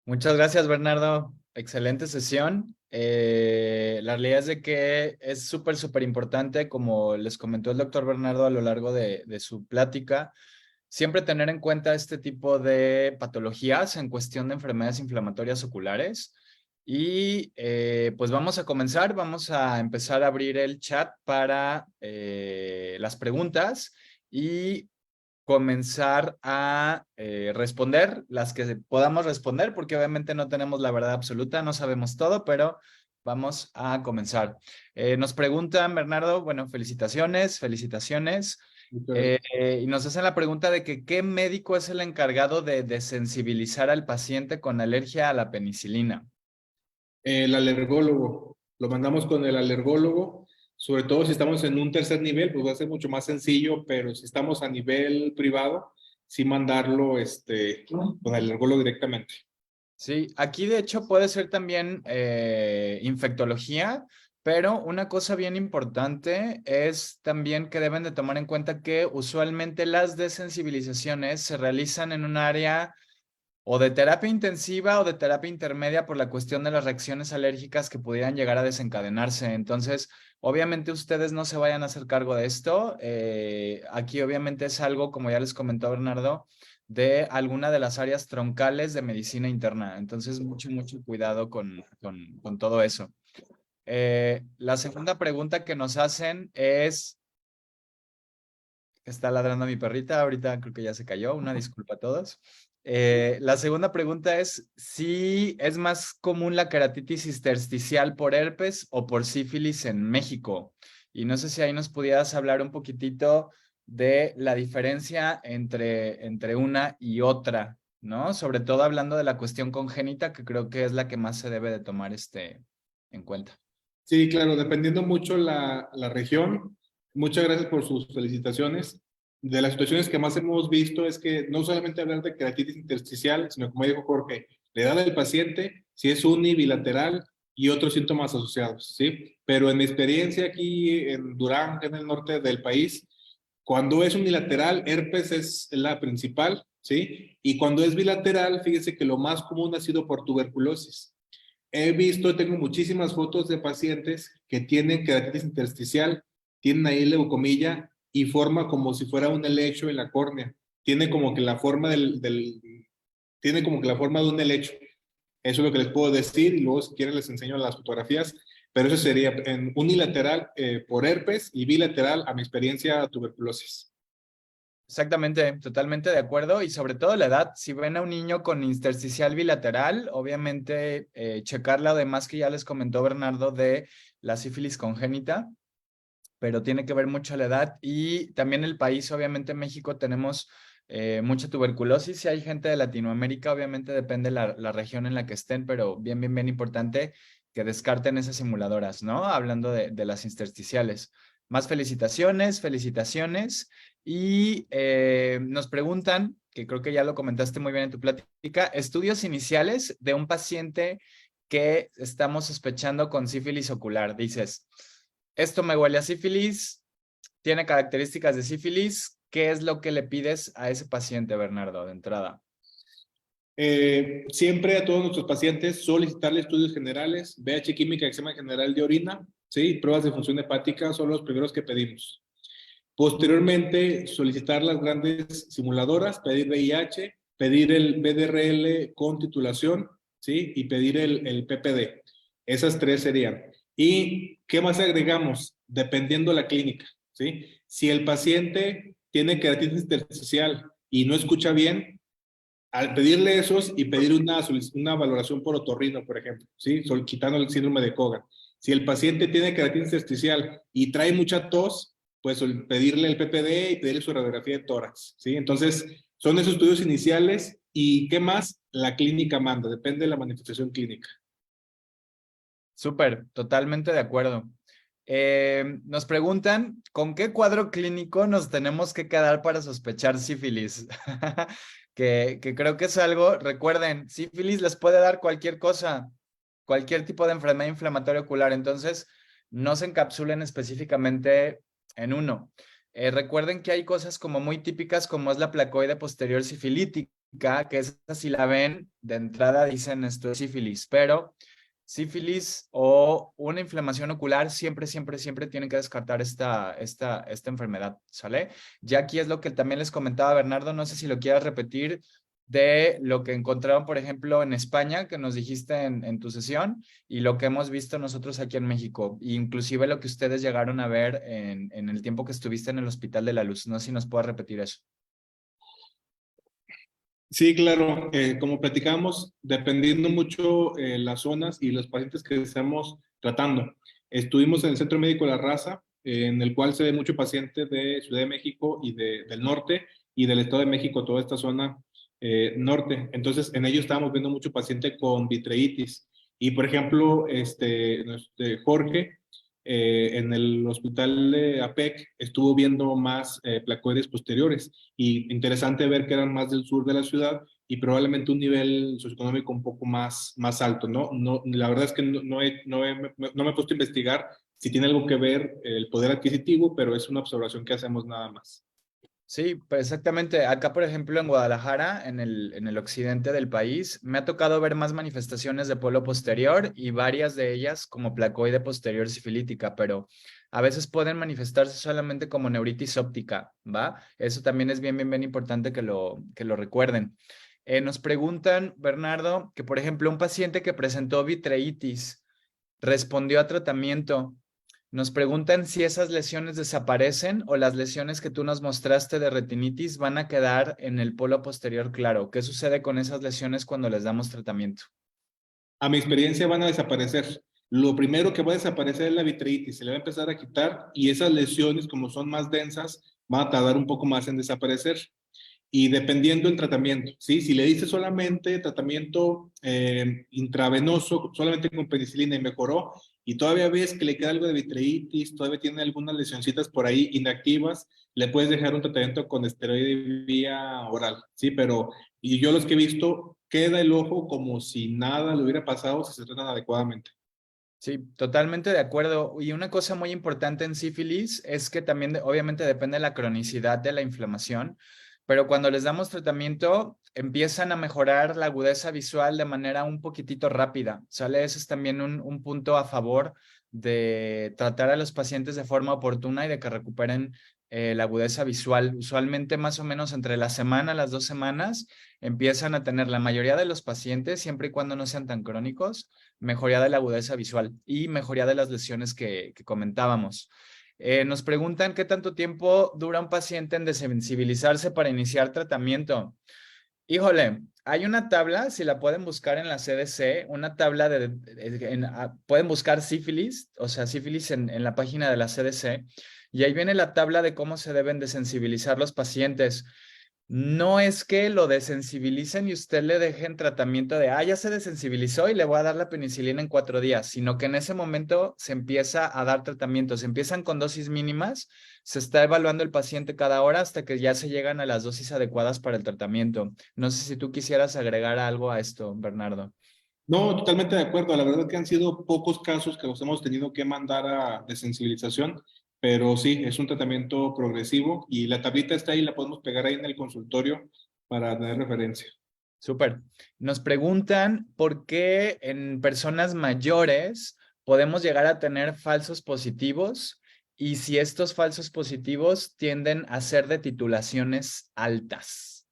Muchas gracias, Bernardo. Excelente sesión. La realidad es de que es súper importante, como les comentó el doctor Bernardo a lo largo de su plática, siempre tener en cuenta este tipo de patologías en cuestión de enfermedades inflamatorias oculares. Y pues vamos a comenzar, vamos a empezar a abrir el chat para las preguntas y comenzar a responder las que podamos responder, porque obviamente no tenemos la verdad absoluta, no sabemos todo, pero vamos a comenzar. Nos preguntan, Bernardo, bueno, felicitaciones. Y nos hacen la pregunta de que ¿qué médico es el encargado de desensibilizar al paciente con alergia a la penicilina? El alergólogo. Lo mandamos con el alergólogo. Sobre todo si estamos en un tercer nivel, pues va a ser mucho más sencillo, pero si estamos a nivel privado, sí mandarlo con el alergólogo directamente. Sí, aquí de hecho puede ser también infectología, pero una cosa bien importante es también que deben de tomar en cuenta que usualmente las desensibilizaciones se realizan en un área o de terapia intensiva o de terapia intermedia por la cuestión de las reacciones alérgicas que pudieran llegar a desencadenarse. Entonces, obviamente ustedes no se vayan a hacer cargo de esto. Aquí obviamente es algo, como ya les comentó Bernardo, de alguna de las áreas troncales de medicina interna. Entonces, mucho cuidado con todo eso. La segunda pregunta que nos hacen es, está ladrando mi perrita, ahorita creo que ya se cayó, una disculpa a todos. La segunda pregunta es si es más común la queratitis intersticial por herpes o por sífilis en México. Y no sé si ahí nos pudieras hablar un poquitito de la diferencia entre una y otra, ¿no? Sobre todo hablando de la cuestión congénita, que creo que es la que más se debe de tomar en cuenta. Sí, claro, dependiendo mucho la región. Muchas gracias por sus felicitaciones. De las situaciones que más hemos visto es que no solamente hablar de queratitis intersticial, sino como dijo Jorge, la edad del paciente, si es unibilateral y otros síntomas asociados, ¿sí? Pero en mi experiencia aquí en Durán, en el norte del país, cuando es unilateral, herpes es la principal, ¿sí? Y cuando es bilateral, fíjese que lo más común ha sido por tuberculosis. He visto, tengo muchísimas fotos de pacientes que tienen queratitis intersticial, tienen ahí leucomilla y forma como si fuera un helecho en la córnea. Tiene como que la forma tiene como que la forma de un helecho. Eso es lo que les puedo decir y luego si quieren les enseño las fotografías, pero eso sería en unilateral por herpes y bilateral a mi experiencia tuberculosis. Exactamente, totalmente de acuerdo. Y sobre todo la edad, si ven a un niño con intersticial bilateral, obviamente checar lo demás que ya les comentó Bernardo de la sífilis congénita, pero tiene que ver mucho la edad y también el país, obviamente en México tenemos mucha tuberculosis. Si hay gente de Latinoamérica, obviamente depende la región en la que estén, pero bien importante que descarten esas simuladoras, ¿no? Hablando de las intersticiales. Más felicitaciones. Y nos preguntan, que creo que ya lo comentaste muy bien en tu plática, estudios iniciales de un paciente que estamos sospechando con sífilis ocular. Dices, esto me huele a sífilis, tiene características de sífilis. ¿Qué es lo que le pides a ese paciente, Bernardo, de entrada? Siempre a todos nuestros pacientes solicitarle estudios generales, VH química, examen general de orina, ¿sí? Pruebas de función hepática son los primeros que pedimos. Posteriormente, solicitar las grandes simuladoras, pedir VIH, pedir el BDRL con titulación, ¿sí? Y pedir el PPD. Esas tres serían. ¿Y qué más agregamos? Dependiendo la clínica, ¿sí? Si el paciente tiene queratitis intersticial y no escucha bien, al pedirle esos y pedir una valoración por otorrino, por ejemplo, ¿sí? Quitando el síndrome de Cogan. Si el paciente tiene queratitis intersticial y trae mucha tos, pues pedirle el PPD y pedirle su radiografía de tórax, ¿sí? Entonces, son esos estudios iniciales y ¿qué más? La clínica manda, depende de la manifestación clínica. Súper, totalmente de acuerdo. Nos preguntan, ¿con qué cuadro clínico nos tenemos que quedar para sospechar sífilis? que creo que es algo, recuerden, sífilis les puede dar cualquier cosa, cualquier tipo de enfermedad inflamatoria ocular, entonces no se encapsulen específicamente en uno. Recuerden que hay cosas como muy típicas como es la placoide posterior sifilítica, que esa si la ven de entrada dicen esto es sífilis, pero sífilis o una inflamación ocular, siempre tienen que descartar esta enfermedad, ¿sale? Ya aquí es lo que también les comentaba Bernardo, no sé si lo quieras repetir, de lo que encontraron, por ejemplo, en España, que nos dijiste en tu sesión, y lo que hemos visto nosotros aquí en México, inclusive lo que ustedes llegaron a ver en el tiempo que estuviste en el Hospital de la Luz. No sé si nos puedes repetir eso. Sí, claro. Como platicamos, dependiendo mucho las zonas y los pacientes que estamos tratando. Estuvimos en el Centro Médico La Raza, en el cual se ve mucho paciente de Ciudad de México y del norte y del Estado de México, toda esta zona norte. Entonces, en ellos estábamos viendo mucho paciente con vitreitis. Y, por ejemplo, Jorge en el hospital de APEC estuvo viendo más placoides posteriores, y interesante ver que eran más del sur de la ciudad y probablemente un nivel socioeconómico un poco más alto, ¿no? La verdad es que no me he puesto a investigar si tiene algo que ver el poder adquisitivo, pero es una observación que hacemos nada más. Sí, pues exactamente. Acá, por ejemplo, en Guadalajara, en el occidente del país, me ha tocado ver más manifestaciones de polo posterior y varias de ellas como placoide posterior sifilítica, pero a veces pueden manifestarse solamente como neuritis óptica, ¿va? Eso también es bien importante que lo recuerden. Nos preguntan, Bernardo, que por ejemplo, un paciente que presentó vitreitis respondió a tratamiento. Nos preguntan si esas lesiones desaparecen o las lesiones que tú nos mostraste de retinitis van a quedar en el polo posterior claro. ¿Qué sucede con esas lesiones cuando les damos tratamiento? A mi experiencia van a desaparecer. Lo primero que va a desaparecer es la vitreitis, se le va a empezar a quitar, y esas lesiones, como son más densas, van a tardar un poco más en desaparecer. Y dependiendo del tratamiento, ¿sí? Si le dice solamente tratamiento intravenoso, solamente con penicilina y mejoró, y todavía ves que le queda algo de vitreitis, todavía tiene algunas lesioncitas por ahí inactivas, le puedes dejar un tratamiento con esteroide vía oral, ¿sí? Pero, y yo los que he visto, queda el ojo como si nada le hubiera pasado si se tratan adecuadamente. Sí, totalmente de acuerdo. Y una cosa muy importante en sífilis es que también obviamente depende de la cronicidad de la inflamación, pero cuando les damos tratamiento empiezan a mejorar la agudeza visual de manera un poquitito rápida, ¿sale? Ese es también un punto a favor de tratar a los pacientes de forma oportuna y de que recuperen la agudeza visual. Usualmente más o menos entre la semana, las 2 semanas, empiezan a tener la mayoría de los pacientes, siempre y cuando no sean tan crónicos, mejoría de la agudeza visual y mejoría de las lesiones que comentábamos. Nos preguntan qué tanto tiempo dura un paciente en desensibilizarse para iniciar tratamiento. Híjole, hay una tabla, si la pueden buscar en la CDC, una tabla pueden buscar sífilis, o sea, sífilis en la página de la CDC, y ahí viene la tabla de cómo se deben desensibilizar los pacientes. No es que lo desensibilicen y usted le dejen tratamiento de, ya se desensibilizó y le voy a dar la penicilina en 4 días, sino que en ese momento se empieza a dar tratamiento, se empiezan con dosis mínimas, se está evaluando el paciente cada hora hasta que ya se llegan a las dosis adecuadas para el tratamiento. No sé si tú quisieras agregar algo a esto, Bernardo. No, totalmente de acuerdo. La verdad que han sido pocos casos que los hemos tenido que mandar a desensibilización, pero sí, es un tratamiento progresivo, y la tablita está ahí, la podemos pegar ahí en el consultorio para tener referencia. Súper. Nos preguntan por qué en personas mayores podemos llegar a tener falsos positivos y si estos falsos positivos tienden a ser de titulaciones altas.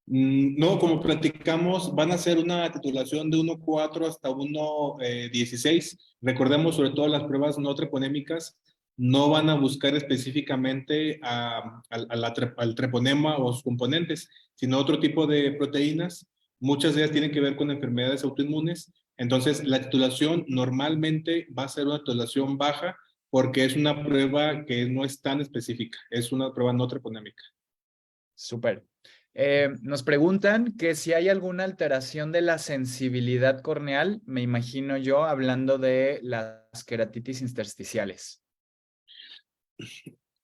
No, como platicamos, van a ser una titulación de 1.4 hasta 1.16. Recordemos, sobre todo las pruebas no treponémicas, no van a buscar específicamente al treponema o sus componentes, sino otro tipo de proteínas. Muchas de ellas tienen que ver con enfermedades autoinmunes. Entonces, la titulación normalmente va a ser una titulación baja, porque es una prueba que no es tan específica, es una prueba no treponémica. Súper. Nos preguntan que si hay alguna alteración de la sensibilidad corneal, me imagino yo, hablando de las queratitis intersticiales.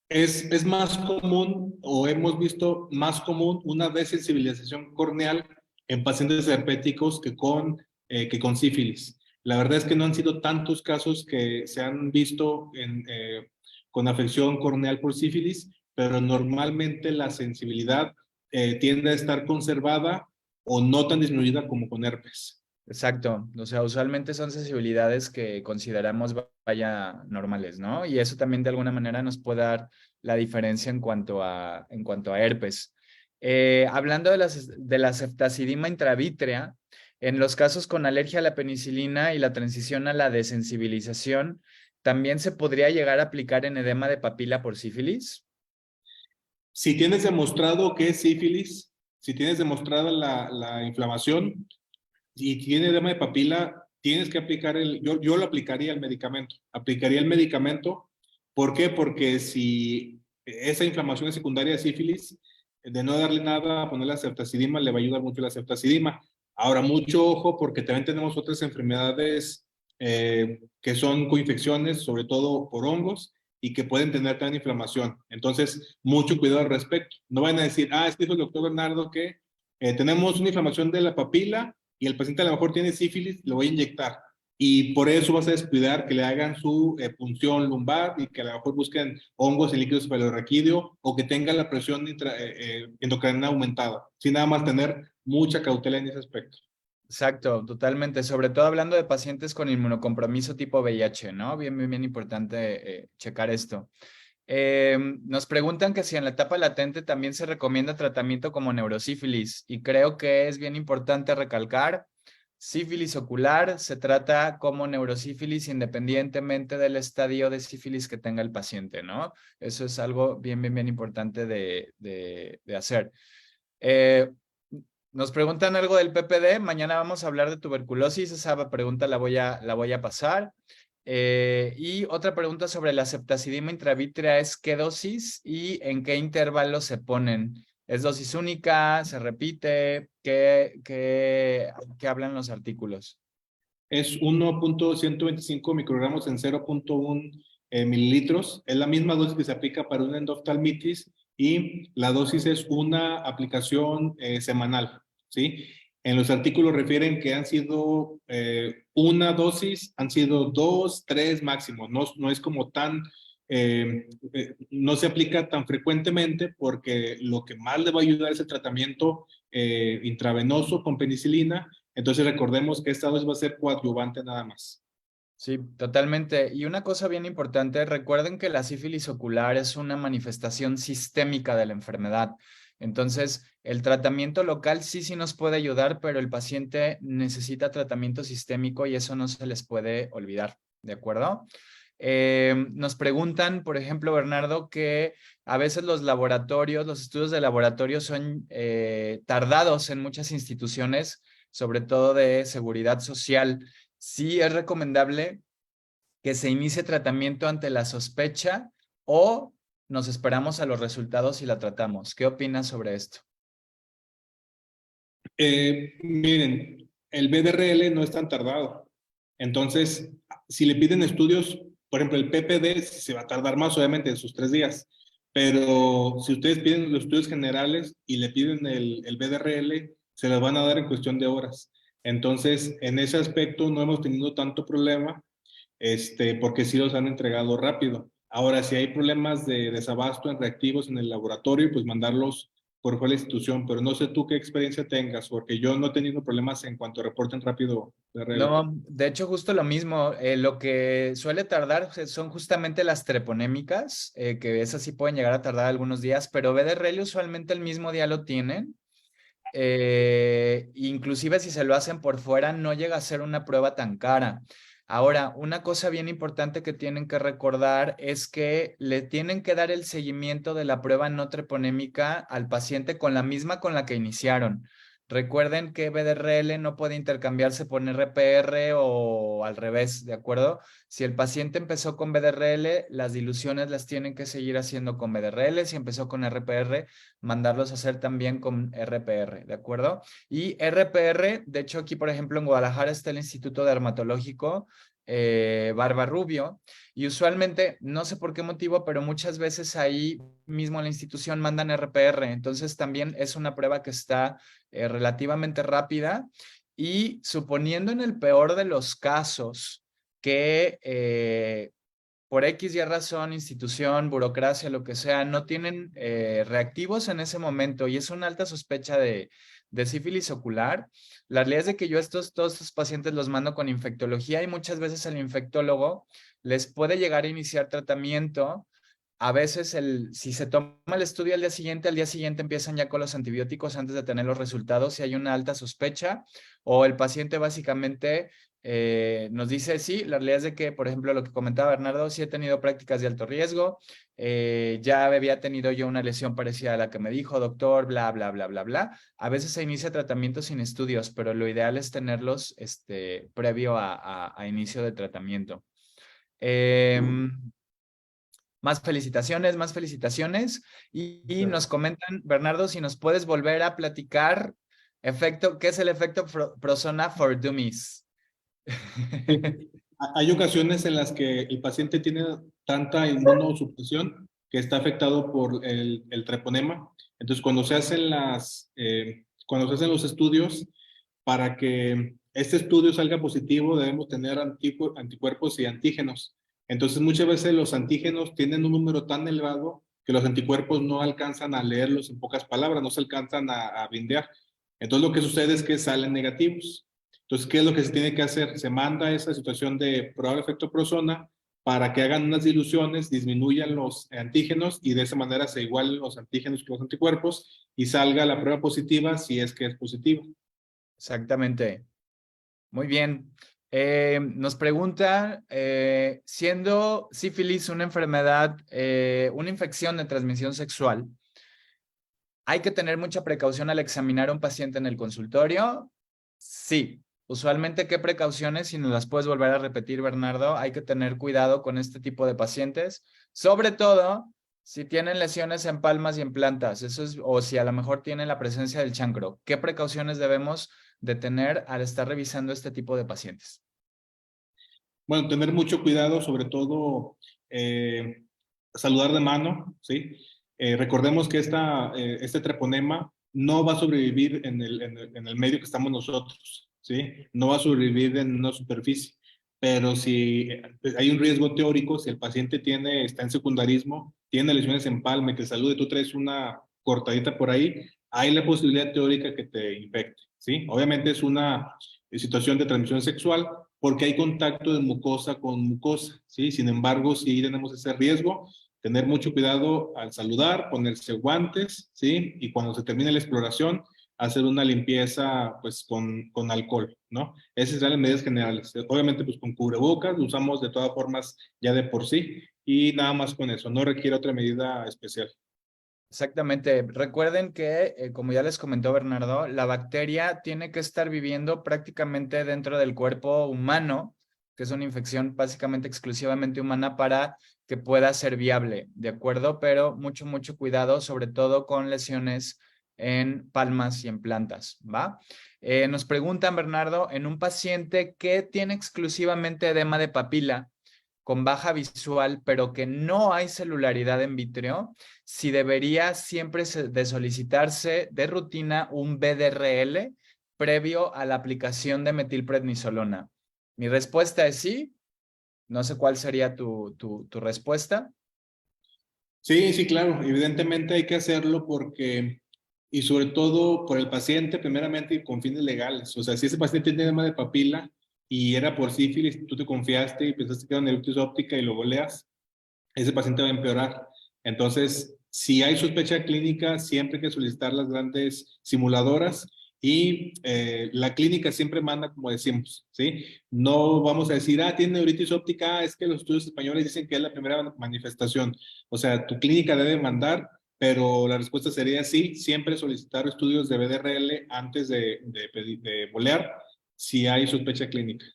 Es más común, o hemos visto más común, una desensibilización corneal en pacientes herpéticos que con sífilis. La verdad es que no han sido tantos casos que se han visto con afección corneal por sífilis, pero normalmente la sensibilidad tiende a estar conservada o no tan disminuida como con herpes. Exacto, o sea, usualmente son sensibilidades que consideramos vaya normales, ¿no? Y eso también de alguna manera nos puede dar la diferencia en cuanto a herpes. Hablando de la ceftazidima intravítrea, en los casos con alergia a la penicilina y la transición a la desensibilización, ¿también se podría llegar a aplicar en edema de papila por sífilis? Si tienes demostrado que es sífilis, si tienes demostrada la inflamación, y tiene edema de papila, tienes que aplicar yo lo aplicaría el medicamento. Aplicaría el medicamento. ¿Por qué? Porque si esa inflamación es secundaria de sífilis, de no darle nada, a poner la ceftazidima, le va a ayudar mucho la ceftazidima. Ahora, mucho ojo, porque también tenemos otras enfermedades que son coinfecciones, sobre todo por hongos, y que pueden tener también inflamación. Entonces, mucho cuidado al respecto. No van a decir, es que dijo el doctor Bernardo que tenemos una inflamación de la papila y el paciente a lo mejor tiene sífilis, lo voy a inyectar. Y por eso vas a descuidar que le hagan su punción lumbar y que a lo mejor busquen hongos en líquido cefalorraquídeo o que tenga la presión endocrina aumentada. Sin nada más tener mucha cautela en ese aspecto. Exacto, totalmente. Sobre todo hablando de pacientes con inmunocompromiso tipo VIH, ¿no? Bien importante checar esto. Nos preguntan que si en la etapa latente también se recomienda tratamiento como neurosífilis y creo que es bien importante recalcar, sífilis ocular se trata como neurosífilis independientemente del estadio de sífilis que tenga el paciente, ¿no? Eso es algo bien importante de hacer. Nos preguntan algo del PPD. Mañana vamos a hablar de tuberculosis. Esa pregunta la voy a pasar. Y otra pregunta sobre la septacidima intravítrea es ¿qué dosis y en qué intervalo se ponen? ¿Es dosis única? ¿Se repite? ¿Qué hablan los artículos? Es 1.125 microgramos en 0.1 mililitros. Es la misma dosis que se aplica para una endoftalmitis y la dosis es una aplicación semanal, ¿sí? En los artículos refieren que han sido una dosis, han sido 2, 3 máximo. No es como tan, no se aplica tan frecuentemente porque lo que más le va a ayudar es el tratamiento intravenoso con penicilina. Entonces recordemos que esta dosis va a ser coadyuvante nada más. Sí, totalmente. Y una cosa bien importante, recuerden que la sífilis ocular es una manifestación sistémica de la enfermedad. Entonces, el tratamiento local sí nos puede ayudar, pero el paciente necesita tratamiento sistémico y eso no se les puede olvidar, ¿de acuerdo? Nos preguntan, por ejemplo, Bernardo, que a veces los estudios de laboratorio son tardados en muchas instituciones, sobre todo de seguridad social. Sí es recomendable que se inicie tratamiento ante la sospecha o nos esperamos a los resultados y la tratamos. ¿Qué opinas sobre esto? Miren, el BDRL no es tan tardado. Entonces, si le piden estudios, por ejemplo, el PPD se va a tardar más, obviamente, en sus 3 días. Pero si ustedes piden los estudios generales y le piden el BDRL, se los van a dar en cuestión de horas. Entonces, en ese aspecto no hemos tenido tanto problema, porque sí los han entregado rápido. Ahora, si hay problemas de desabasto en reactivos en el laboratorio, pues mandarlos por fuera de la institución, pero no sé tú qué experiencia tengas, porque yo no he tenido problemas en cuanto reporten rápido. No, de hecho, justo lo mismo. Lo que suele tardar son justamente las treponémicas, que esas sí pueden llegar a tardar algunos días, pero BDRL usualmente el mismo día lo tienen. Inclusive si se lo hacen por fuera, no llega a ser una prueba tan cara. Ahora, una cosa bien importante que tienen que recordar es que le tienen que dar el seguimiento de la prueba no treponémica al paciente con la misma con la que iniciaron. Recuerden que BDRL no puede intercambiarse por RPR o al revés, ¿de acuerdo? Si el paciente empezó con BDRL, las diluciones las tienen que seguir haciendo con BDRL. Si empezó con RPR, mandarlos a hacer también con RPR, ¿de acuerdo? Y RPR, de hecho aquí por ejemplo en Guadalajara está el Instituto Dermatológico Barbarrubio y usualmente, no sé por qué motivo, pero muchas veces ahí mismo en la institución mandan RPR, entonces también es una prueba que está relativamente rápida y suponiendo en el peor de los casos que por X y razón, institución, burocracia, lo que sea, no tienen reactivos en ese momento y es una alta sospecha de sífilis ocular, la realidad es de que yo todos estos pacientes los mando con infectología y muchas veces el infectólogo les puede llegar a iniciar tratamiento. A veces, si se toma el estudio al día siguiente empiezan ya con los antibióticos antes de tener los resultados si hay una alta sospecha o el paciente básicamente nos dice, sí, la realidad es de que, por ejemplo, lo que comentaba Bernardo, sí he tenido prácticas de alto riesgo, ya había tenido yo una lesión parecida a la que me dijo, doctor, bla, bla, bla, bla, bla. A veces se inicia tratamiento sin estudios, pero lo ideal es tenerlos previo a inicio de tratamiento. Más felicitaciones. Y nos comentan, Bernardo, si nos puedes volver a platicar ¿qué es el efecto Prosona for Dummies? Hay ocasiones en las que el paciente tiene tanta inmunosupresión que está afectado por el treponema. Entonces, cuando se hacen los estudios, para que este estudio salga positivo, debemos tener anticuerpos y antígenos. Entonces, muchas veces los antígenos tienen un número tan elevado que los anticuerpos no alcanzan a leerlos en pocas palabras, no se alcanzan a brindear. Entonces, lo que sucede es que salen negativos. Entonces, ¿qué es lo que se tiene que hacer? Se manda esa situación de probable efecto Prosona para que hagan unas diluciones, disminuyan los antígenos y de esa manera se igualen los antígenos con los anticuerpos y salga la prueba positiva si es que es positiva. Exactamente. Muy bien. Nos pregunta, siendo sífilis una enfermedad, una infección de transmisión sexual, ¿hay que tener mucha precaución al examinar a un paciente en el consultorio? Sí. Usualmente, ¿qué precauciones? Si nos las puedes volver a repetir, Bernardo, hay que tener cuidado con este tipo de pacientes, sobre todo si tienen lesiones en palmas y en plantas, eso es, o si a lo mejor tienen la presencia del chancro. ¿Qué precauciones debemos de tener al estar revisando este tipo de pacientes? Bueno, tener mucho cuidado, sobre todo saludar de mano, ¿sí? Recordemos que este treponema no va a sobrevivir en el medio que estamos nosotros, ¿sí? No va a sobrevivir en una superficie, pero si hay un riesgo teórico, si el paciente está en secundarismo, tiene lesiones en palma y te salude, tú traes una cortadita por ahí, hay la posibilidad teórica que te infecte, ¿sí? Obviamente es una situación de transmisión sexual, porque hay contacto de mucosa con mucosa, ¿sí? Sin embargo, sí tenemos ese riesgo, tener mucho cuidado al saludar, ponerse guantes, ¿sí? Y cuando se termine la exploración, hacer una limpieza, pues, con alcohol, ¿no? Esas son las medidas generales. Obviamente, pues, con cubrebocas, lo usamos de todas formas ya de por sí, y nada más con eso, no requiere otra medida especial. Exactamente. Recuerden que, como ya les comentó Bernardo, la bacteria tiene que estar viviendo prácticamente dentro del cuerpo humano, que es una infección básicamente exclusivamente humana para que pueda ser viable, ¿de acuerdo? Pero mucho, mucho cuidado, sobre todo con lesiones en palmas y en plantas, ¿va? Nos preguntan, Bernardo, en un paciente que tiene exclusivamente edema de papila, con baja visual, pero que no hay celularidad en vítreo, si debería siempre de solicitarse de rutina un BDRL previo a la aplicación de metilprednisolona. Mi respuesta es sí. No sé cuál sería tu respuesta. Sí, sí, claro, evidentemente hay que hacerlo y sobre todo por el paciente, primeramente y con fines legales. O sea, si ese paciente tiene edema de papila y era por sífilis, tú te confiaste y pensaste que era neuritis óptica y lo goleas, ese paciente va a empeorar. Entonces, si hay sospecha clínica, siempre hay que solicitar las grandes simuladoras y la clínica siempre manda, como decimos, ¿sí? No vamos a decir, tiene neuritis óptica, es que los estudios españoles dicen que es la primera manifestación. O sea, tu clínica debe mandar, pero la respuesta sería sí, siempre solicitar estudios de BDRL antes de bolear si hay sospecha clínica.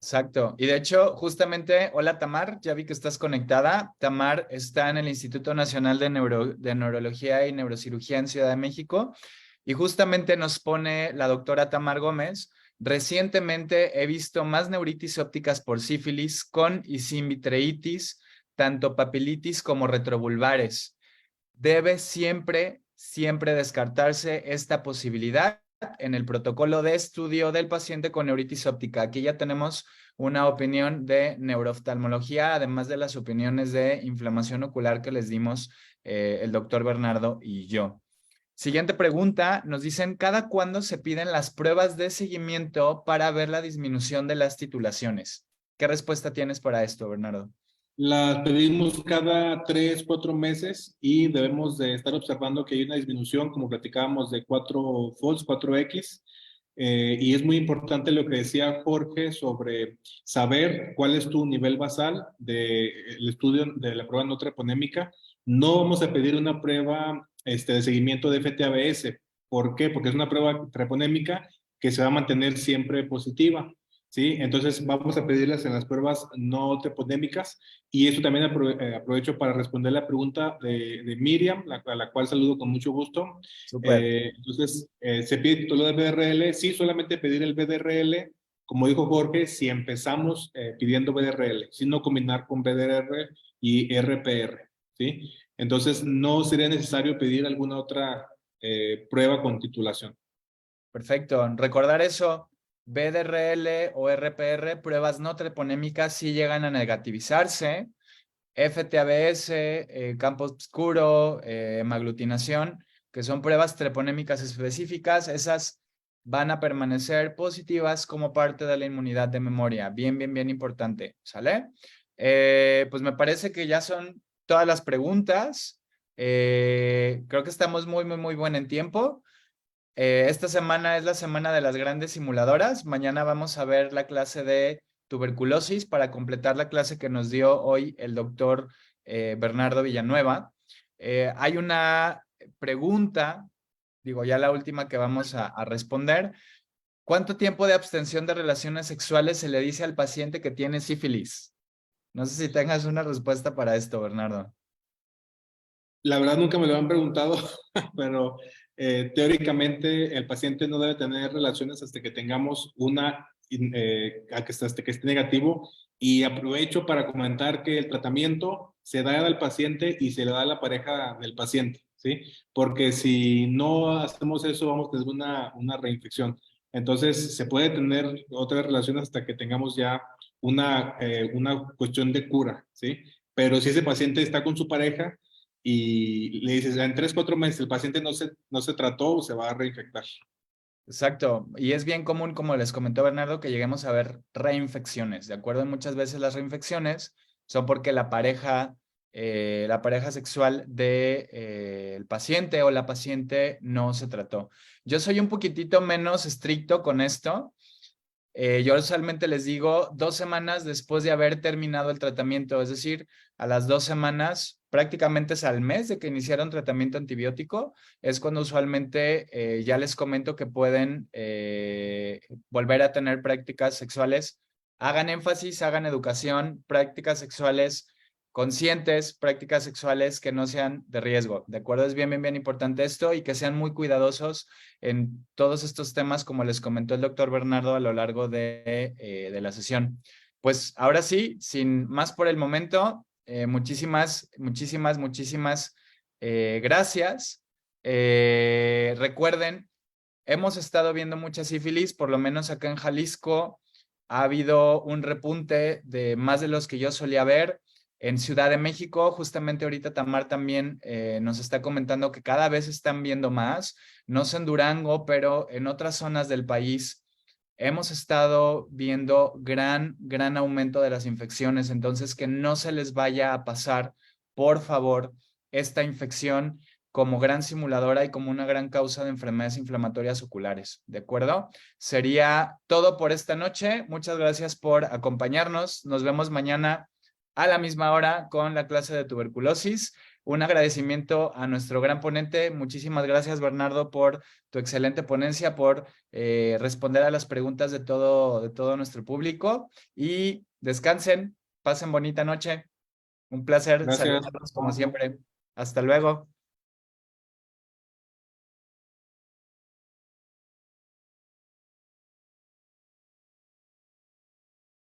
Exacto. Y de hecho, justamente, hola Tamar, ya vi que estás conectada. Tamar está en el Instituto Nacional de Neurología y Neurocirugía en Ciudad de México. Y justamente nos pone la doctora Tamar Gómez: recientemente he visto más neuritis ópticas por sífilis con y sin vitreitis, tanto papilitis como retrovulvares. Debe siempre, siempre descartarse esta posibilidad en el protocolo de estudio del paciente con neuritis óptica. Aquí ya tenemos una opinión de neurooftalmología, además de las opiniones de inflamación ocular que les dimos el doctor Bernardo y yo. Siguiente pregunta, nos dicen, ¿cada cuándo se piden las pruebas de seguimiento para ver la disminución de las titulaciones? ¿Qué respuesta tienes para esto, Bernardo? Las pedimos cada 3, 4 meses y debemos de estar observando que hay una disminución, como platicábamos, de 4 Fols, 4X. Y es muy importante lo que decía Jorge sobre saber cuál es tu nivel basal del estudio de la prueba no treponémica. No vamos a pedir una prueba de seguimiento de FTABS. ¿Por qué? Porque es una prueba treponémica que se va a mantener siempre positiva. ¿Sí? Entonces vamos a pedirlas en las pruebas no treponémicas y eso también aprovecho para responder la pregunta de Miriam, a la cual saludo con mucho gusto. Súper. Entonces, ¿se pide título de BDRL? Sí, solamente pedir el BDRL como dijo Jorge, si empezamos pidiendo BDRL, sino combinar con BDR y RPR, ¿sí? Entonces, no sería necesario pedir alguna otra prueba con titulación. Perfecto. Recordar eso, BDRL o RPR, pruebas no treponémicas sí llegan a negativizarse. FTABS, campo oscuro, hemaglutinación, que son pruebas treponémicas específicas, esas van a permanecer positivas como parte de la inmunidad de memoria. Bien, bien, bien importante, ¿sale? Pues me parece que ya son todas las preguntas. Creo que estamos muy, muy, muy buen en tiempo. Esta semana es la semana de las grandes simuladoras. Mañana vamos a ver la clase de tuberculosis para completar la clase que nos dio hoy el doctor Bernardo Villanueva. Hay una pregunta, digo ya la última que vamos a responder. ¿Cuánto tiempo de abstención de relaciones sexuales se le dice al paciente que tiene sífilis? No sé si tengas una respuesta para esto, Bernardo. La verdad nunca me lo han preguntado, pero teóricamente el paciente no debe tener relaciones hasta que tengamos hasta que esté negativo. Y aprovecho para comentar que el tratamiento se da al paciente y se le da a la pareja del paciente, ¿sí? Porque si no hacemos eso, vamos a tener una reinfección. Entonces, se puede tener otras relaciones hasta que tengamos ya una cuestión de cura, ¿sí? Pero si ese paciente está con su pareja, y le dices, en 3, 4 meses el paciente no se trató, se va a reinfectar. Exacto, y es bien común, como les comentó Bernardo, que lleguemos a ver reinfecciones, ¿de acuerdo? Muchas veces las reinfecciones son porque la pareja sexual del paciente o la paciente no se trató. Yo soy un poquitito menos estricto con esto. Yo usualmente les digo 2 semanas después de haber terminado el tratamiento, es decir, a las 2 semanas, prácticamente es al mes de que iniciaron tratamiento antibiótico, es cuando usualmente ya les comento que pueden volver a tener prácticas sexuales. Hagan énfasis, hagan educación, prácticas sexuales conscientes, prácticas sexuales que no sean de riesgo, ¿de acuerdo? Es bien, bien, bien importante esto y que sean muy cuidadosos en todos estos temas, como les comentó el doctor Bernardo a lo largo de la sesión. Pues ahora sí, sin más por el momento, muchísimas gracias. Recuerden, hemos estado viendo mucha sífilis, por lo menos acá en Jalisco ha habido un repunte de más de los que yo solía ver. En Ciudad de México, justamente ahorita Tamar también nos está comentando que cada vez están viendo más, no sé en Durango, pero en otras zonas del país hemos estado viendo gran aumento de las infecciones, entonces que no se les vaya a pasar, por favor, esta infección como gran simuladora y como una gran causa de enfermedades inflamatorias oculares, ¿de acuerdo? Sería todo por esta noche. Muchas gracias por acompañarnos. Nos vemos mañana a la misma hora con la clase de tuberculosis. Un agradecimiento a nuestro gran ponente. Muchísimas gracias, Bernardo, por tu excelente ponencia, por responder a las preguntas de todo nuestro público. Y descansen, pasen bonita noche. Un placer Gracias. saludarlos como siempre. Hasta luego.